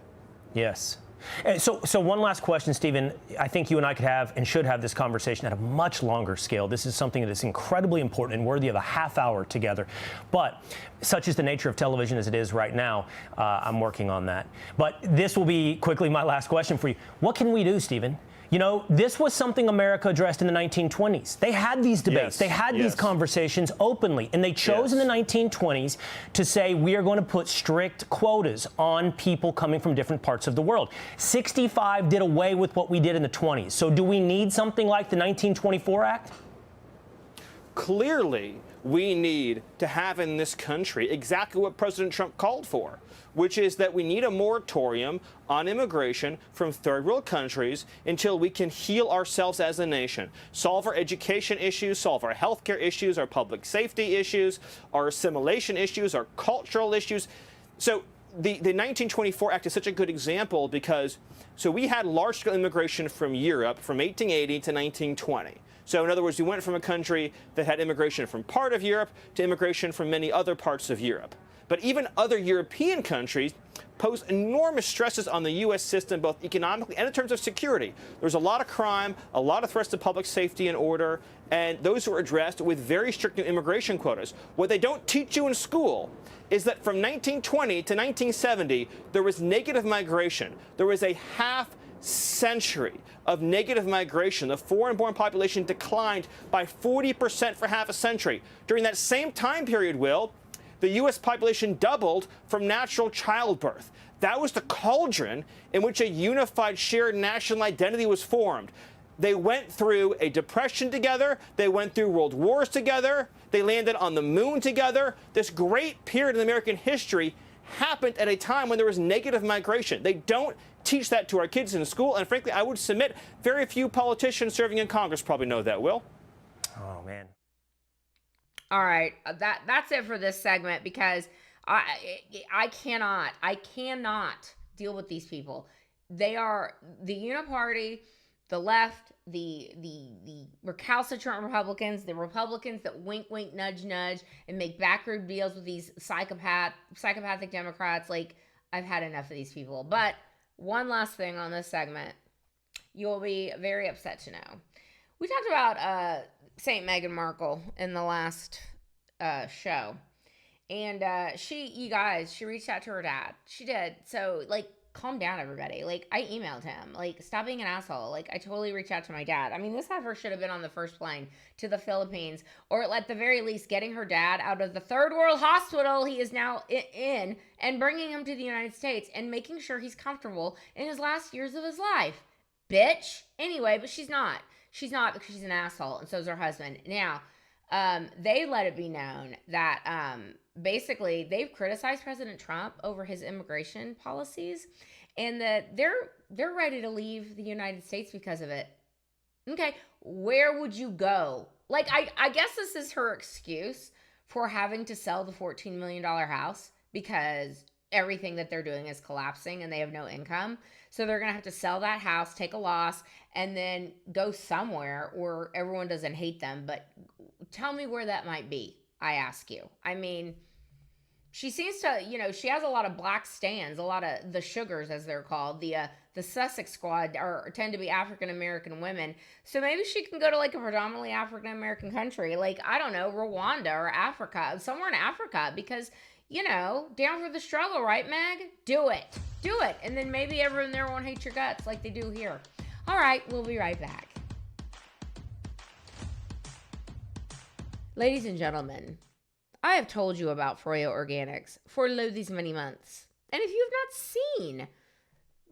Yes. And so one last question, Stephen. I think you and I could have and should have this conversation at a much longer scale. This is something that is incredibly important and worthy of a half hour together. But such is the nature of television as it is right now. I'm working on that. But this will be quickly my last question for you. What can we do, Stephen? This was something America addressed in the 1920s. They had these debates. They had these conversations openly. And they chose in the 1920s to say, we are going to put strict quotas on people coming from different parts of the world. 65 did away with what we did in the 20s. So do we need something like the 1924 Act? Clearly, we need to have in this country exactly what President Trump called for, which is that we need a moratorium on immigration from third world countries until we can heal ourselves as a nation, solve our education issues, solve our healthcare issues, our public safety issues, our assimilation issues, our cultural issues. So the 1924 Act is such a good example because we had large-scale immigration from Europe from 1880 to 1920. So in other words, we went from a country that had immigration from part of Europe to immigration from many other parts of Europe. But even other European countries pose enormous stresses on the U.S. system, both economically and in terms of security. There's a lot of crime, a lot of threats to public safety and order, and those were addressed with very strict new immigration quotas. What they don't teach you in school is that from 1920 to 1970, there was negative migration. There was a half century of negative migration. The foreign-born population declined by 40% for half a century. During that same time period, the U.S. population doubled from natural childbirth. That was the cauldron in which a unified shared national identity was formed. They went through a depression together. They went through world wars together. They landed on the moon together. This great period in American history happened at a time when there was negative migration. They don't teach that to our kids in school. And frankly, I would submit very few politicians serving in Congress probably know that, Will. Oh, man. All right, that's it for this segment because I cannot deal with these people. They are the Uniparty, the left, the recalcitrant Republicans, the Republicans that wink, wink, nudge, nudge, and make backroom deals with these psychopathic Democrats. Like, I've had enough of these people. But one last thing on this segment, you'll be very upset to know. We talked about St. Meghan Markle in the last show. And she reached out to her dad. She did. So, calm down, everybody. I emailed him. Stop being an asshole. I totally reached out to my dad. I mean, this heifer should have been on the first plane to the Philippines, or at the very least getting her dad out of the third world hospital he is now in and bringing him to the United States and making sure he's comfortable in his last years of his life. Bitch. Anyway, but she's not. She's not because she's an asshole, and so is her husband. Now, they let it be known that basically they've criticized President Trump over his immigration policies, and that they're ready to leave the United States because of it. Okay, where would you go? I guess this is her excuse for having to sell the $14 million house because everything that they're doing is collapsing and they have no income. So they're going to have to sell that house, take a loss, and then go somewhere where everyone doesn't hate them. But tell me where that might be, I ask you. I mean, she seems to, she has a lot of black stands, a lot of the sugars, as they're called. The Sussex squad tend to be African-American women. So maybe she can go to a predominantly African-American country, I don't know, Rwanda or Africa, somewhere in Africa, because down for the struggle, right, Meg? Do it. Do it. And then maybe everyone there won't hate your guts like they do here. All right, we'll be right back. Ladies and gentlemen, I have told you about Froyo Organics for these many months. And if you've not seen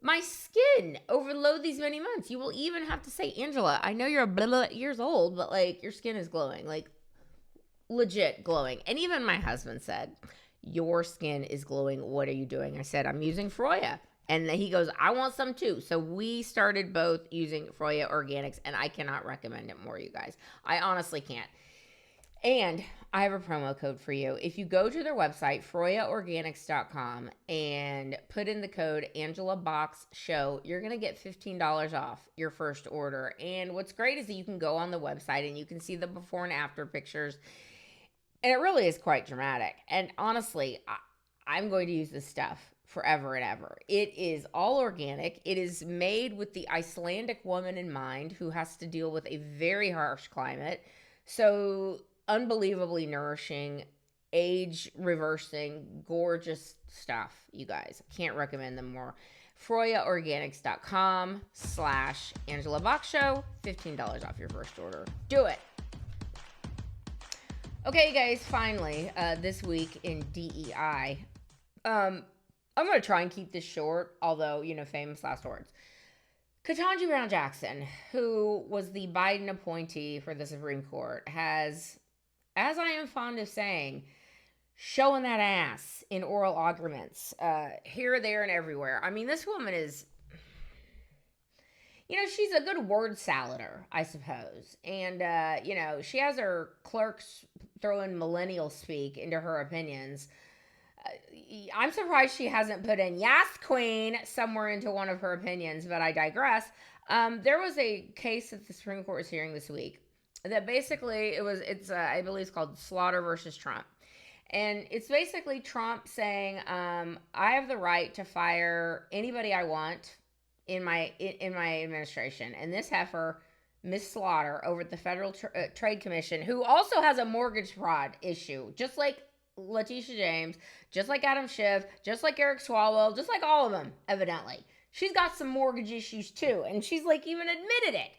my skin over these many months, you will even have to say, Angela, I know you're years old, but your skin is glowing, legit glowing. And even my husband said, your skin is glowing. What are you doing? I said, I'm using Froya. And he goes, I want some too. So we started both using Froya Organics, and I cannot recommend it more, you guys. I honestly can't. And I have a promo code for you. If you go to their website, FroyaOrganics.com, and put in the code AngelaBoxShow, you're going to get $15 off your first order. And what's great is that you can go on the website and you can see the before and after pictures. And it really is quite dramatic. And honestly, I'm going to use this stuff forever and ever. It is all organic. It is made with the Icelandic woman in mind who has to deal with a very harsh climate. So unbelievably nourishing, age reversing, gorgeous stuff, you guys. Can't recommend them more. FroyaOrganics.com/AngelaBoxShow, $15 off your first order. Do it. Okay, guys, finally, this week in DEI, I'm going to try and keep this short, although, famous last words. Ketanji Brown Jackson, who was the Biden appointee for the Supreme Court, has, as I am fond of saying, showing that ass in oral arguments, here, there, and everywhere. I mean, this woman is, she's a good word salader, I suppose. And, she has her clerks throwing millennial speak into her opinions. I'm surprised she hasn't put in "Yes, Queen" somewhere into one of her opinions, but I digress. There was a case that the Supreme Court was hearing this week that basically I believe it's called Slaughter versus Trump. And it's basically Trump saying, I have the right to fire anybody I want in my administration. And this heifer, Miss Slaughter, over at the Federal Trade Commission, who also has a mortgage fraud issue, just like Letitia James, just like Adam Schiff, just like Eric Swalwell, just like all of them, evidently. She's got some mortgage issues too, and she's like even admitted it.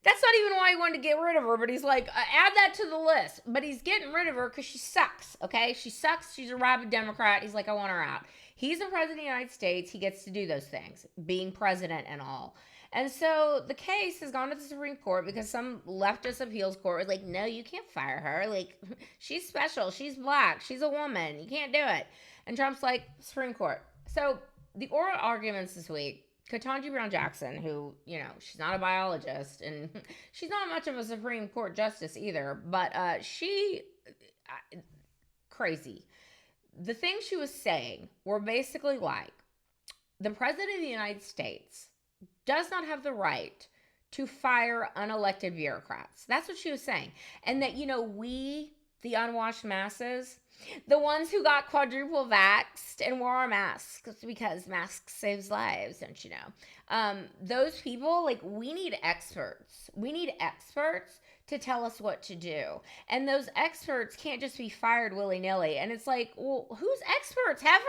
That's not even why he wanted to get rid of her, but he's like, add that to the list. But he's getting rid of her because she sucks, okay? She sucks. She's a rabid Democrat. He's like, I want her out. He's the president of the United States. He gets to do those things, being president and all. And so the case has gone to the Supreme Court because some leftist appeals court was like, no, you can't fire her. Like, she's special. She's black. She's a woman. You can't do it. And Trump's like, Supreme Court. So the oral arguments this week, Ketanji Brown Jackson, who, she's not a biologist and she's not much of a Supreme Court justice either, but crazy. The things she was saying were basically like, the president of the United States does not have the right to fire unelected bureaucrats. That's what she was saying. And that, we, the unwashed masses, the ones who got quadruple vaxxed and wore our masks because masks saves lives, don't you know? Those people, we need experts. We need experts to tell us what to do. And those experts can't just be fired willy-nilly. And it's like, well, who's experts, heifer?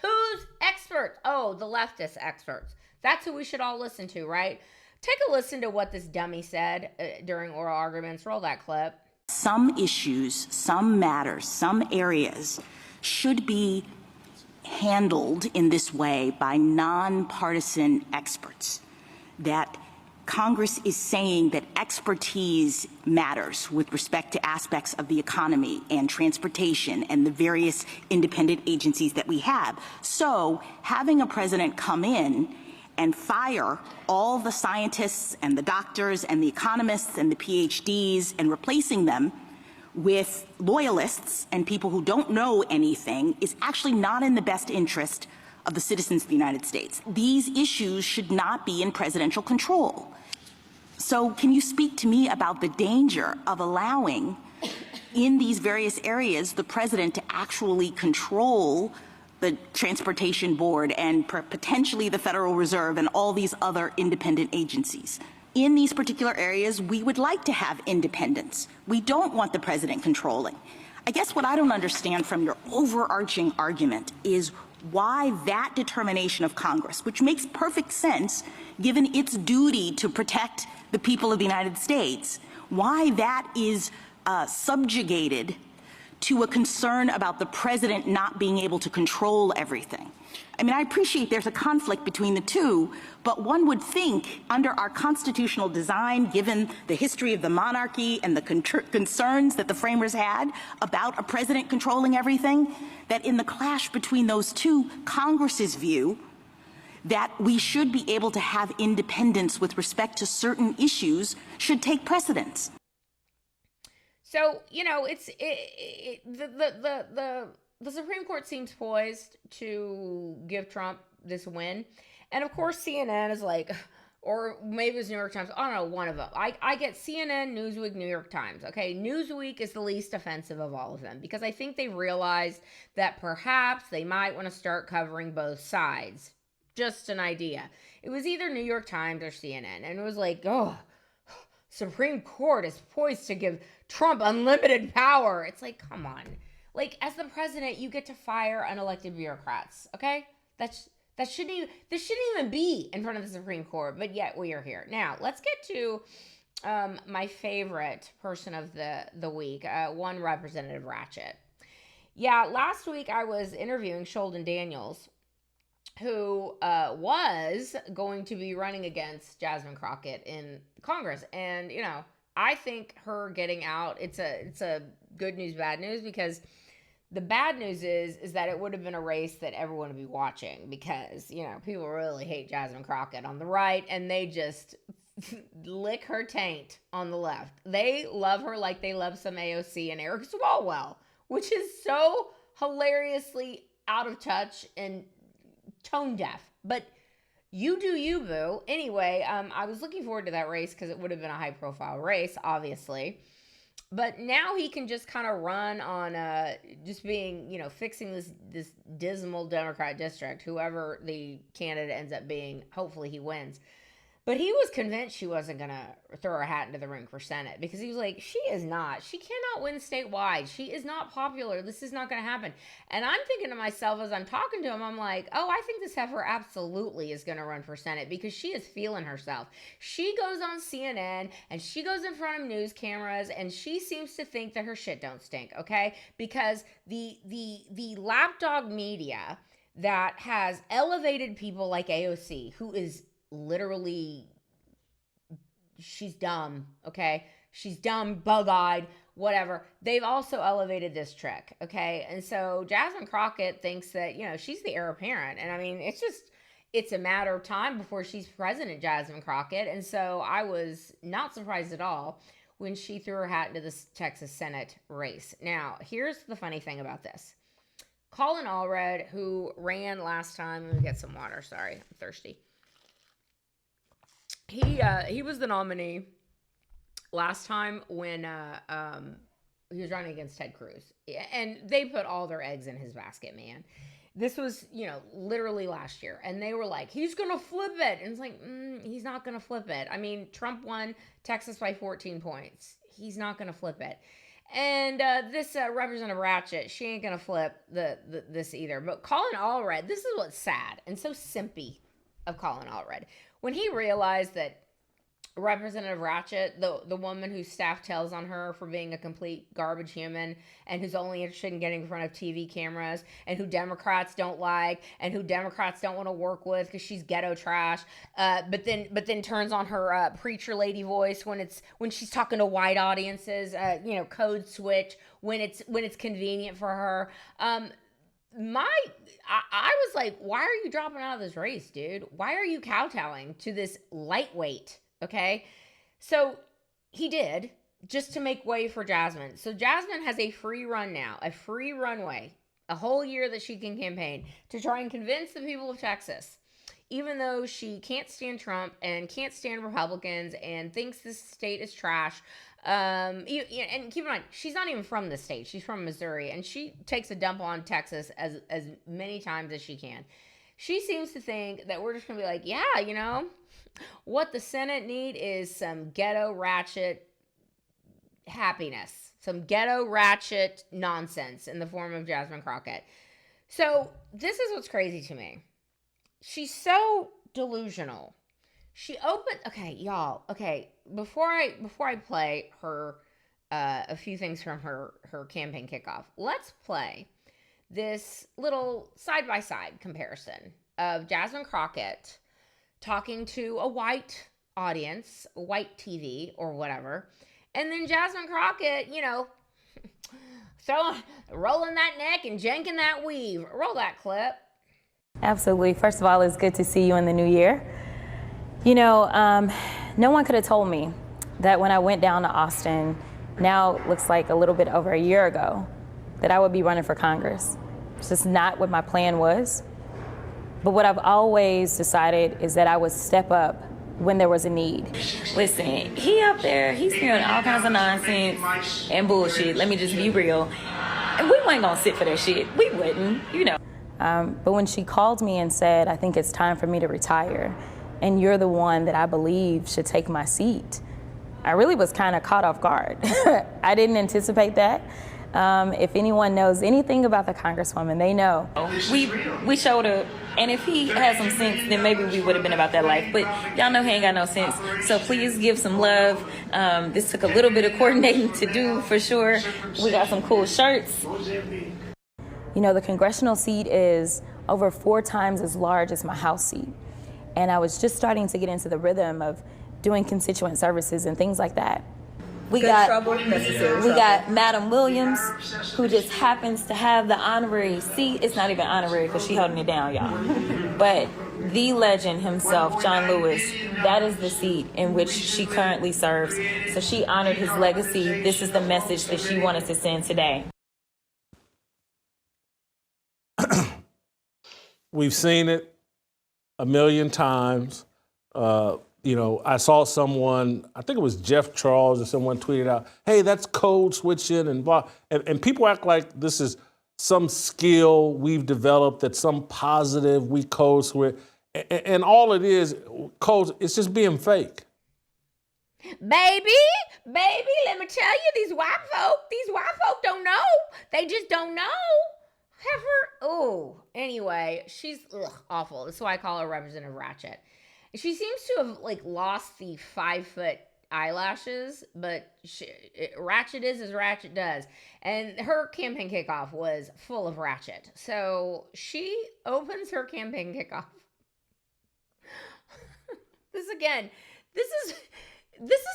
Who's experts? Oh, the leftist experts. That's who we should all listen to, right? Take a listen to what this dummy said during oral arguments. Roll that clip. Some issues, some matters, some areas should be handled in this way by nonpartisan experts. That Congress is saying that expertise matters with respect to aspects of the economy and transportation and the various independent agencies that we have. So having a president come in and fire all the scientists and the doctors and the economists and the PhDs and replacing them with loyalists and people who don't know anything is actually not in the best interest of the citizens of the United States. These issues should not be in presidential control. So can you speak to me about the danger of allowing in these various areas the president to actually control the Transportation Board and potentially the Federal Reserve and all these other independent agencies? In these particular areas, we would like to have independence. We don't want the president controlling. I guess what I don't understand from your overarching argument is why that determination of Congress, which makes perfect sense given its duty to protect the people of the United States, why that is subjugated to a concern about the president not being able to control everything. I mean, I appreciate there's a conflict between the two, but one would think under our constitutional design, given the history of the monarchy and the concerns that the framers had about a president controlling everything, that in the clash between those two, Congress's view that we should be able to have independence with respect to certain issues should take precedence. So, you know, the Supreme Court seems poised to give Trump this win. And of course, CNN is like, or maybe it's New York Times. I don't know, one of them. I get CNN, Newsweek, New York Times. Okay, Newsweek is the least offensive of all of them because I think they realized that perhaps they might want to start covering both sides. Just an idea. It was either New York Times or CNN. And it was like, oh, Supreme Court is poised to give Trump unlimited power. It's like, come on. Like, as the president, you get to fire unelected bureaucrats, okay? This shouldn't even be in front of the Supreme Court, but yet we are here. Now, let's get to my favorite person of the week, one Representative Ratchet. Yeah, last week I was interviewing Sheldon Daniels, who was going to be running against Jasmine Crockett in Congress. And, you know, I think her getting out, it's a good news, bad news, because the bad news is that it would have been a race that everyone would be watching because, you know, people really hate Jasmine Crockett on the right and they just lick her taint on the left. They love her like they love some AOC and Eric Swalwell, which is so hilariously out of touch and tone deaf. But you do you, boo. Anyway, I was looking forward to that race because it would have been a high profile race, obviously. But now he can just kind of run on just being, you know, fixing this dismal Democrat district, whoever the candidate ends up being. Hopefully he wins. But he was convinced she wasn't going to throw her hat into the ring for Senate because he was like, she cannot win statewide. She is not popular. This is not going to happen. And I'm thinking to myself as I'm talking to him, I'm like, oh, I think this heifer absolutely is going to run for Senate because she is feeling herself. She goes on CNN and she goes in front of news cameras and she seems to think that her shit don't stink, okay? Because the lapdog media that has elevated people like AOC, who is literally, she's dumb, okay? She's dumb, bug-eyed, whatever. They've also elevated this trick, okay? And so Jasmine Crockett thinks that, you know, she's the heir apparent. And I mean, it's a matter of time before she's President Jasmine Crockett. And so I was not surprised at all when she threw her hat into the Texas Senate race. Now, here's the funny thing about this. Colin Allred, who ran last time, let me get some water, sorry, I'm thirsty. He was the nominee last time when he was running against Ted Cruz. And they put all their eggs in his basket, man. This was, you know, literally last year. And they were like, he's going to flip it. And it's like, he's not going to flip it. I mean, Trump won Texas by 14 points. He's not going to flip it. And this Representative Ratchet, she ain't going to flip this either. But Colin Allred, this is what's sad and so simpy of Colin Allred. When he realized that Representative Ratchet, the woman whose staff tells on her for being a complete garbage human and who's only interested in getting in front of TV cameras and who Democrats don't like and who Democrats don't want to work with because she's ghetto trash, but then turns on her preacher lady voice when she's talking to white audiences, you know, code switch when it's convenient for her. I was like, why are you dropping out of this race, dude? Why are you kowtowing to this lightweight? Okay. So he did just to make way for Jasmine. So Jasmine has a free run now, a free runway, a whole year that she can campaign to try and convince the people of Texas, even though she can't stand Trump and can't stand Republicans and thinks this state is trash. And keep in mind, she's not even from this state. She's from Missouri, and she takes a dump on Texas as many times as she can. She seems to think that we're just going to be like, yeah, you know, what the Senate need is some ghetto ratchet happiness, some ghetto ratchet nonsense in the form of Jasmine Crockett. So this is what's crazy to me. She's so delusional. She opened, okay, y'all, okay, before I play her, a few things from her campaign kickoff, let's play this little side-by-side comparison of Jasmine Crockett talking to a white audience, white TV or whatever, and then Jasmine Crockett, rolling that neck and janking that weave. Roll that clip. Absolutely. First of all, it's good to see you in the new year. No one could have told me that when I went down to Austin, now it looks like a little bit over a year ago, that I would be running for Congress. It's just not what my plan was. But what I've always decided is that I would step up when there was a need. Listen, he up there, he's spewing all kinds of nonsense and bullshit. Let me just be real. And we weren't gonna sit for that shit. We wouldn't, But when she called me and said, I think it's time for me to retire, and you're the one that I believe should take my seat, I really was kind of caught off guard. I didn't anticipate that. If anyone knows anything about the Congresswoman, they know. We showed up, and if he had some sense, then maybe we would have been about that life. But y'all know he ain't got no sense. So please give some love. This took a little bit of coordinating to do for sure. We got some cool shirts. The congressional seat is over 4 times as large as my House seat. And I was just starting to get into the rhythm of doing constituent services and things like that. We got Madam Williams, who just happens to have the honorary seat. It's not even honorary because she's holding it down, y'all. But the legend himself, John Lewis, that is the seat in which she currently serves. So she honored his legacy. This is the message that she wanted to send today. We've seen it a million times. I saw someone, I think it was Jeff Charles or someone tweeted out, hey, that's code switching and blah. And people act like this is some skill we've developed, that's some positive we code switch. And all it is, it's just being fake. Baby, let me tell you, these white folk don't know. They just don't know. Anyway, she's awful. That's why I call her Representative Ratchet. She seems to have lost the 5-foot eyelashes, but ratchet is as ratchet does. And her campaign kickoff was full of ratchet. So she opens her campaign kickoff. This is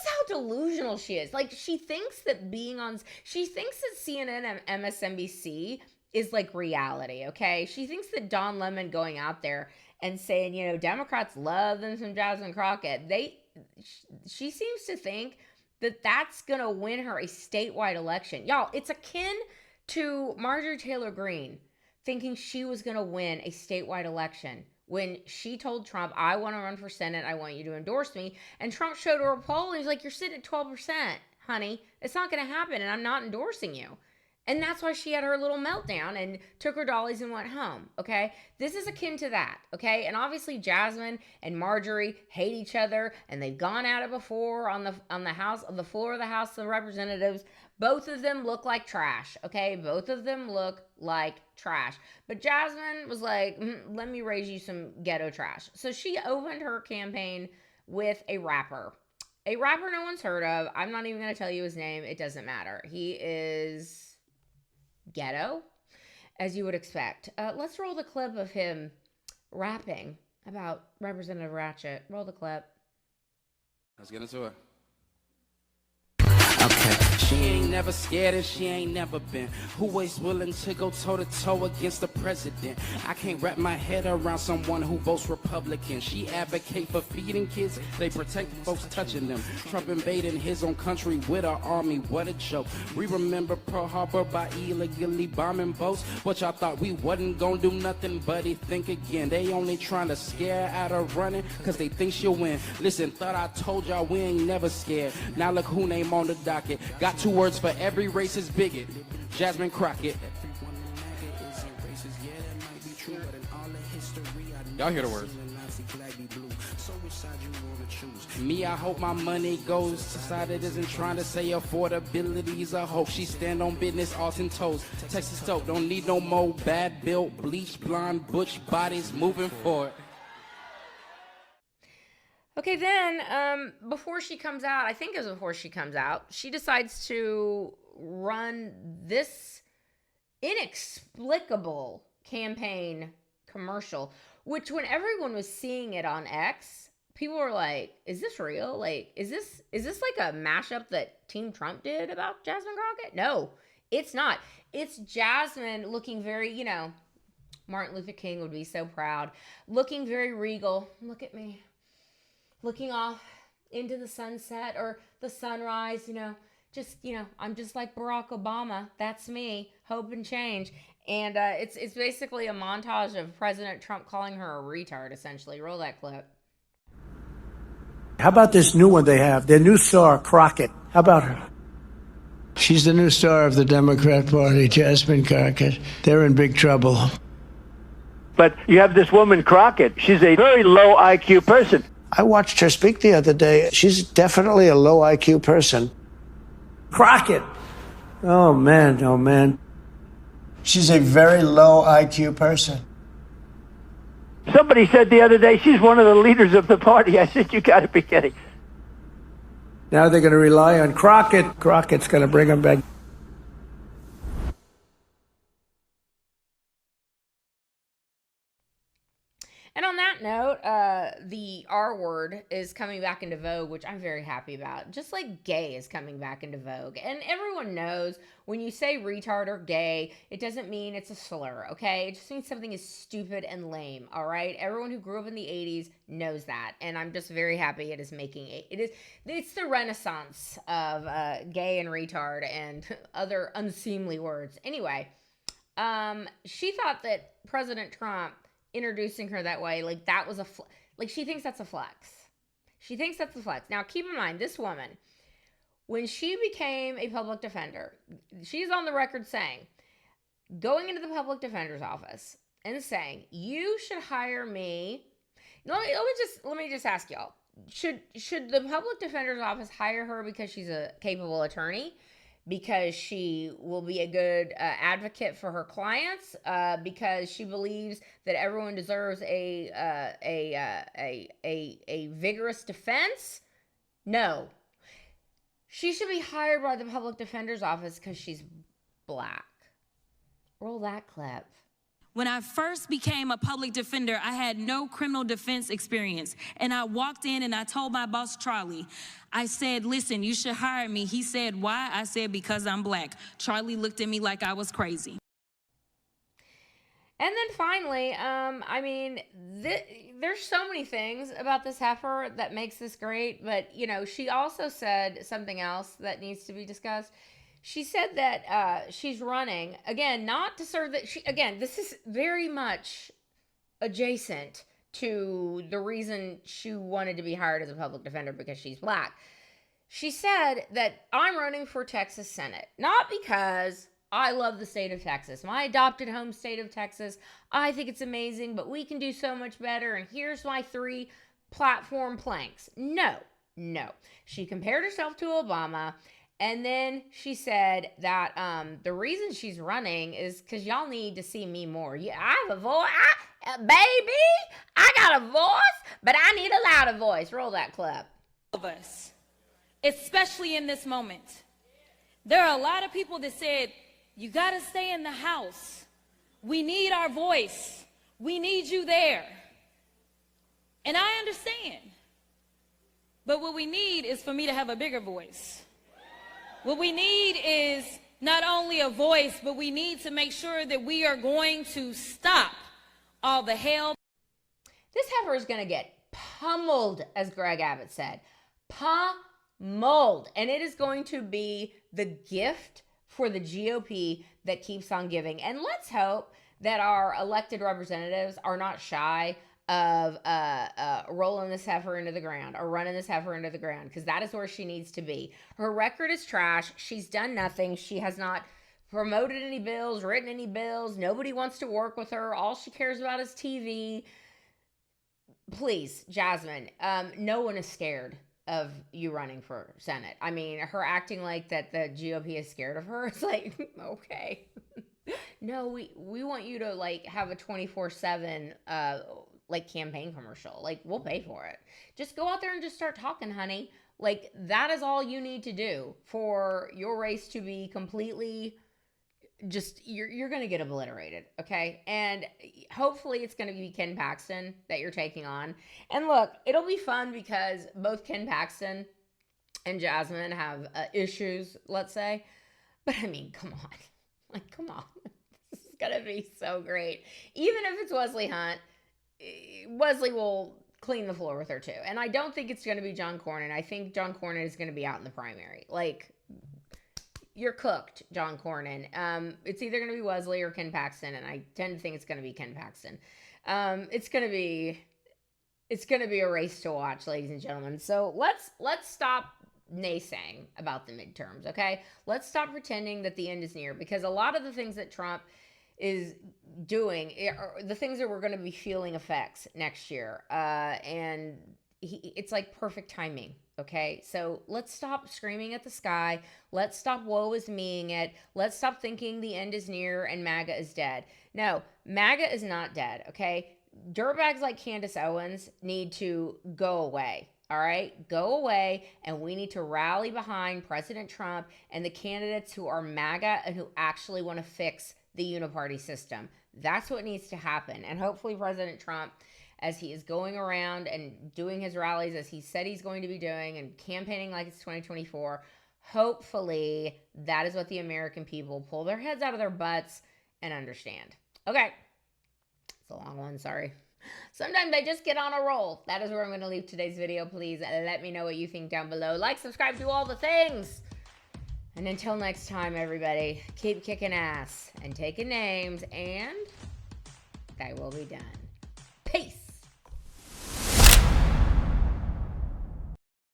how delusional she is. She thinks that CNN and MSNBC is reality, okay? She thinks that Don Lemon going out there and saying, Democrats love them some Jasmine Crockett. She seems to think that that's going to win her a statewide election. Y'all, it's akin to Marjorie Taylor Greene thinking she was going to win a statewide election when she told Trump, I want to run for Senate. I want you to endorse me. And Trump showed her a poll and he's like, you're sitting at 12%, honey. It's not going to happen and I'm not endorsing you. And that's why she had her little meltdown and took her dollies and went home, okay? This is akin to that, okay? And obviously Jasmine and Marjorie hate each other, and they've gone at it before on the floor of the House of Representatives. Both of them look like trash, okay? Both of them look like trash. But Jasmine was like, let me raise you some ghetto trash. So she opened her campaign with a rapper. A rapper no one's heard of. I'm not even going to tell you his name. It doesn't matter. He is ghetto, as you would expect. Let's roll the clip of him rapping about Representative Ratchet. Roll the clip. Let's get into it. Okay. She ain't never scared and she ain't never been. Who is willing to go toe-to-toe against the president? I can't wrap my head around someone who votes Republican. She advocate for feeding kids, they protect folks touching them. Trump invading his own country with our army, what a joke. We remember Pearl Harbor by illegally bombing boats, but y'all thought we wasn't gonna do nothing, buddy, think again. They only trying to scare out of running, cause they think she'll win. Listen, thought I told y'all we ain't never scared. Now look who name on the docket. Got 2 words for every racist bigot. Jasmine Crockett. Y'all hear the words. Me, I hope my money goes to side that isn't trying to say affordability's a hope. She stand on business, Austin toes. Texas dope, don't need no more bad built, bleach, blonde, butch bodies moving forward. Okay, then, before she comes out, I think it was before she comes out, she decides to run this inexplicable campaign commercial, which when everyone was seeing it on X, people were like, is this real? Like, is this like a mashup that Team Trump did about Jasmine Crockett? No, it's not. It's Jasmine looking very, you know, Martin Luther King would be so proud, looking very regal. Look at me, looking off into the sunset or the sunrise, you know, just, you know, I'm just like Barack Obama. That's me, hope and change. And it's basically a montage of President Trump calling her a retard, essentially. Roll that clip. How about this new one they have? Their new star, Crockett. How about her? She's the new star of the Democrat Party, Jasmine Crockett. They're in big trouble. But you have this woman, Crockett. She's a very low IQ person. I watched her speak the other day. She's definitely a low IQ person. Crockett. Oh, man. Oh, man. She's a very low IQ person. Somebody said the other day she's one of the leaders of the party. I said, you got to be kidding. Now they're going to rely on Crockett. Crockett's going to bring them back. And on that note, the R word is coming back into vogue, which I'm very happy about. Just like gay is coming back into vogue. And everyone knows when you say retard or gay, it doesn't mean it's a slur, okay? It just means something is stupid and lame, all right? Everyone who grew up in the 80s knows that. And I'm just very happy it is making it's the renaissance of gay and retard and other unseemly words. Anyway, she thought that President Trump introducing her that way, like that was like she thinks that's a flex. She thinks that's a flex. Now, keep in mind, this woman, when she became a public defender, she's on the record saying, going into the public defender's office and saying, you should hire me. Let me just ask y'all, should the public defender's office hire her because she's a capable attorney? Because she will be a good advocate for her clients, because she believes that everyone deserves a vigorous defense? No. She should be hired by the public defender's office because she's black. Roll that clip. When I first became a public defender, I had no criminal defense experience. And I walked in and I told my boss, Charlie, I said, listen, you should hire me. He said, why? I said, because I'm black. Charlie looked at me like I was crazy. And then finally, I mean, there's so many things about this heifer that makes this great. But, you know, she also said something else that needs to be discussed. She said that she's running, again, not to serve that this is very much adjacent to the reason she wanted to be hired as a public defender, because she's black. She said that I'm running for Texas Senate, not because I love the state of Texas, my adopted home state of Texas. I think it's amazing, but we can do so much better. And here's my 3 platform planks. No. She compared herself to Obama. And then she said that the reason she's running is because y'all need to see me more. Yeah, I have a voice. Baby, I got a voice, but I need a louder voice. Roll that clip. Of us, especially in this moment. There are a lot of people that said, you got to stay in the house. We need our voice. We need you there. And I understand. But what we need is for me to have a bigger voice. What we need is not only a voice, but we need to make sure that we are going to stop all the hell. This heifer is going to get pummeled, as Greg Abbott said. Pummeled. And it is going to be the gift for the GOP that keeps on giving. And let's hope that our elected representatives are not shy of rolling this heifer into the ground or running this heifer into the ground, because that is where she needs to be. Her record is trash. She's done nothing. She has not promoted any bills, written any bills. Nobody wants to work with her. All she cares about is TV. Please, Jasmine, no one is scared of you running for Senate. I mean, her acting like that the GOP is scared of her. It's like, okay. No, we want you to like have a 24/7 like campaign commercial. Like, we'll pay for it. Just go out there and just start talking, honey. Like, that is all you need to do for your race to be completely you're going to get obliterated, okay? And hopefully it's going to be Ken Paxton that you're taking on. And look, it'll be fun because both Ken Paxton and Jasmine have issues, let's say. But I mean, come on. Like, come on. This is going to be so great. Even if it's Wesley Hunt, Wesley will clean the floor with her too. And I don't think it's going to be John Cornyn. I think John Cornyn is going to be out in the primary. Like, you're cooked, John Cornyn. It's either going to be Wesley or Ken Paxton, and I tend to think it's going to be Ken Paxton. It's going to be a race to watch, ladies and gentlemen. So let's stop naysaying about the midterms, okay? Let's stop pretending that the end is near, because a lot of the things that Trump is doing are the things that we're going to be feeling effects next year, and it's like perfect timing. Okay, so let's stop screaming at the sky. Let's stop woe is meing it. Let's stop thinking the end is near and MAGA is dead. No, MAGA is not dead, okay? Dirtbags like Candace Owens need to go away, all right? Go away, and we need to rally behind President Trump and the candidates who are MAGA and who actually want to fix the Uniparty system. That's what needs to happen, and hopefully President Trump, as he is going around and doing his rallies as he said he's going to be doing and campaigning like it's 2024, hopefully that is what the American people pull their heads out of their butts and understand. Okay. It's a long one, sorry. Sometimes I just get on a roll. That is where I'm going to leave today's video. Please let me know what you think down below. Like, subscribe, do all the things. And until next time, everybody, keep kicking ass and taking names, and I will be done. Peace.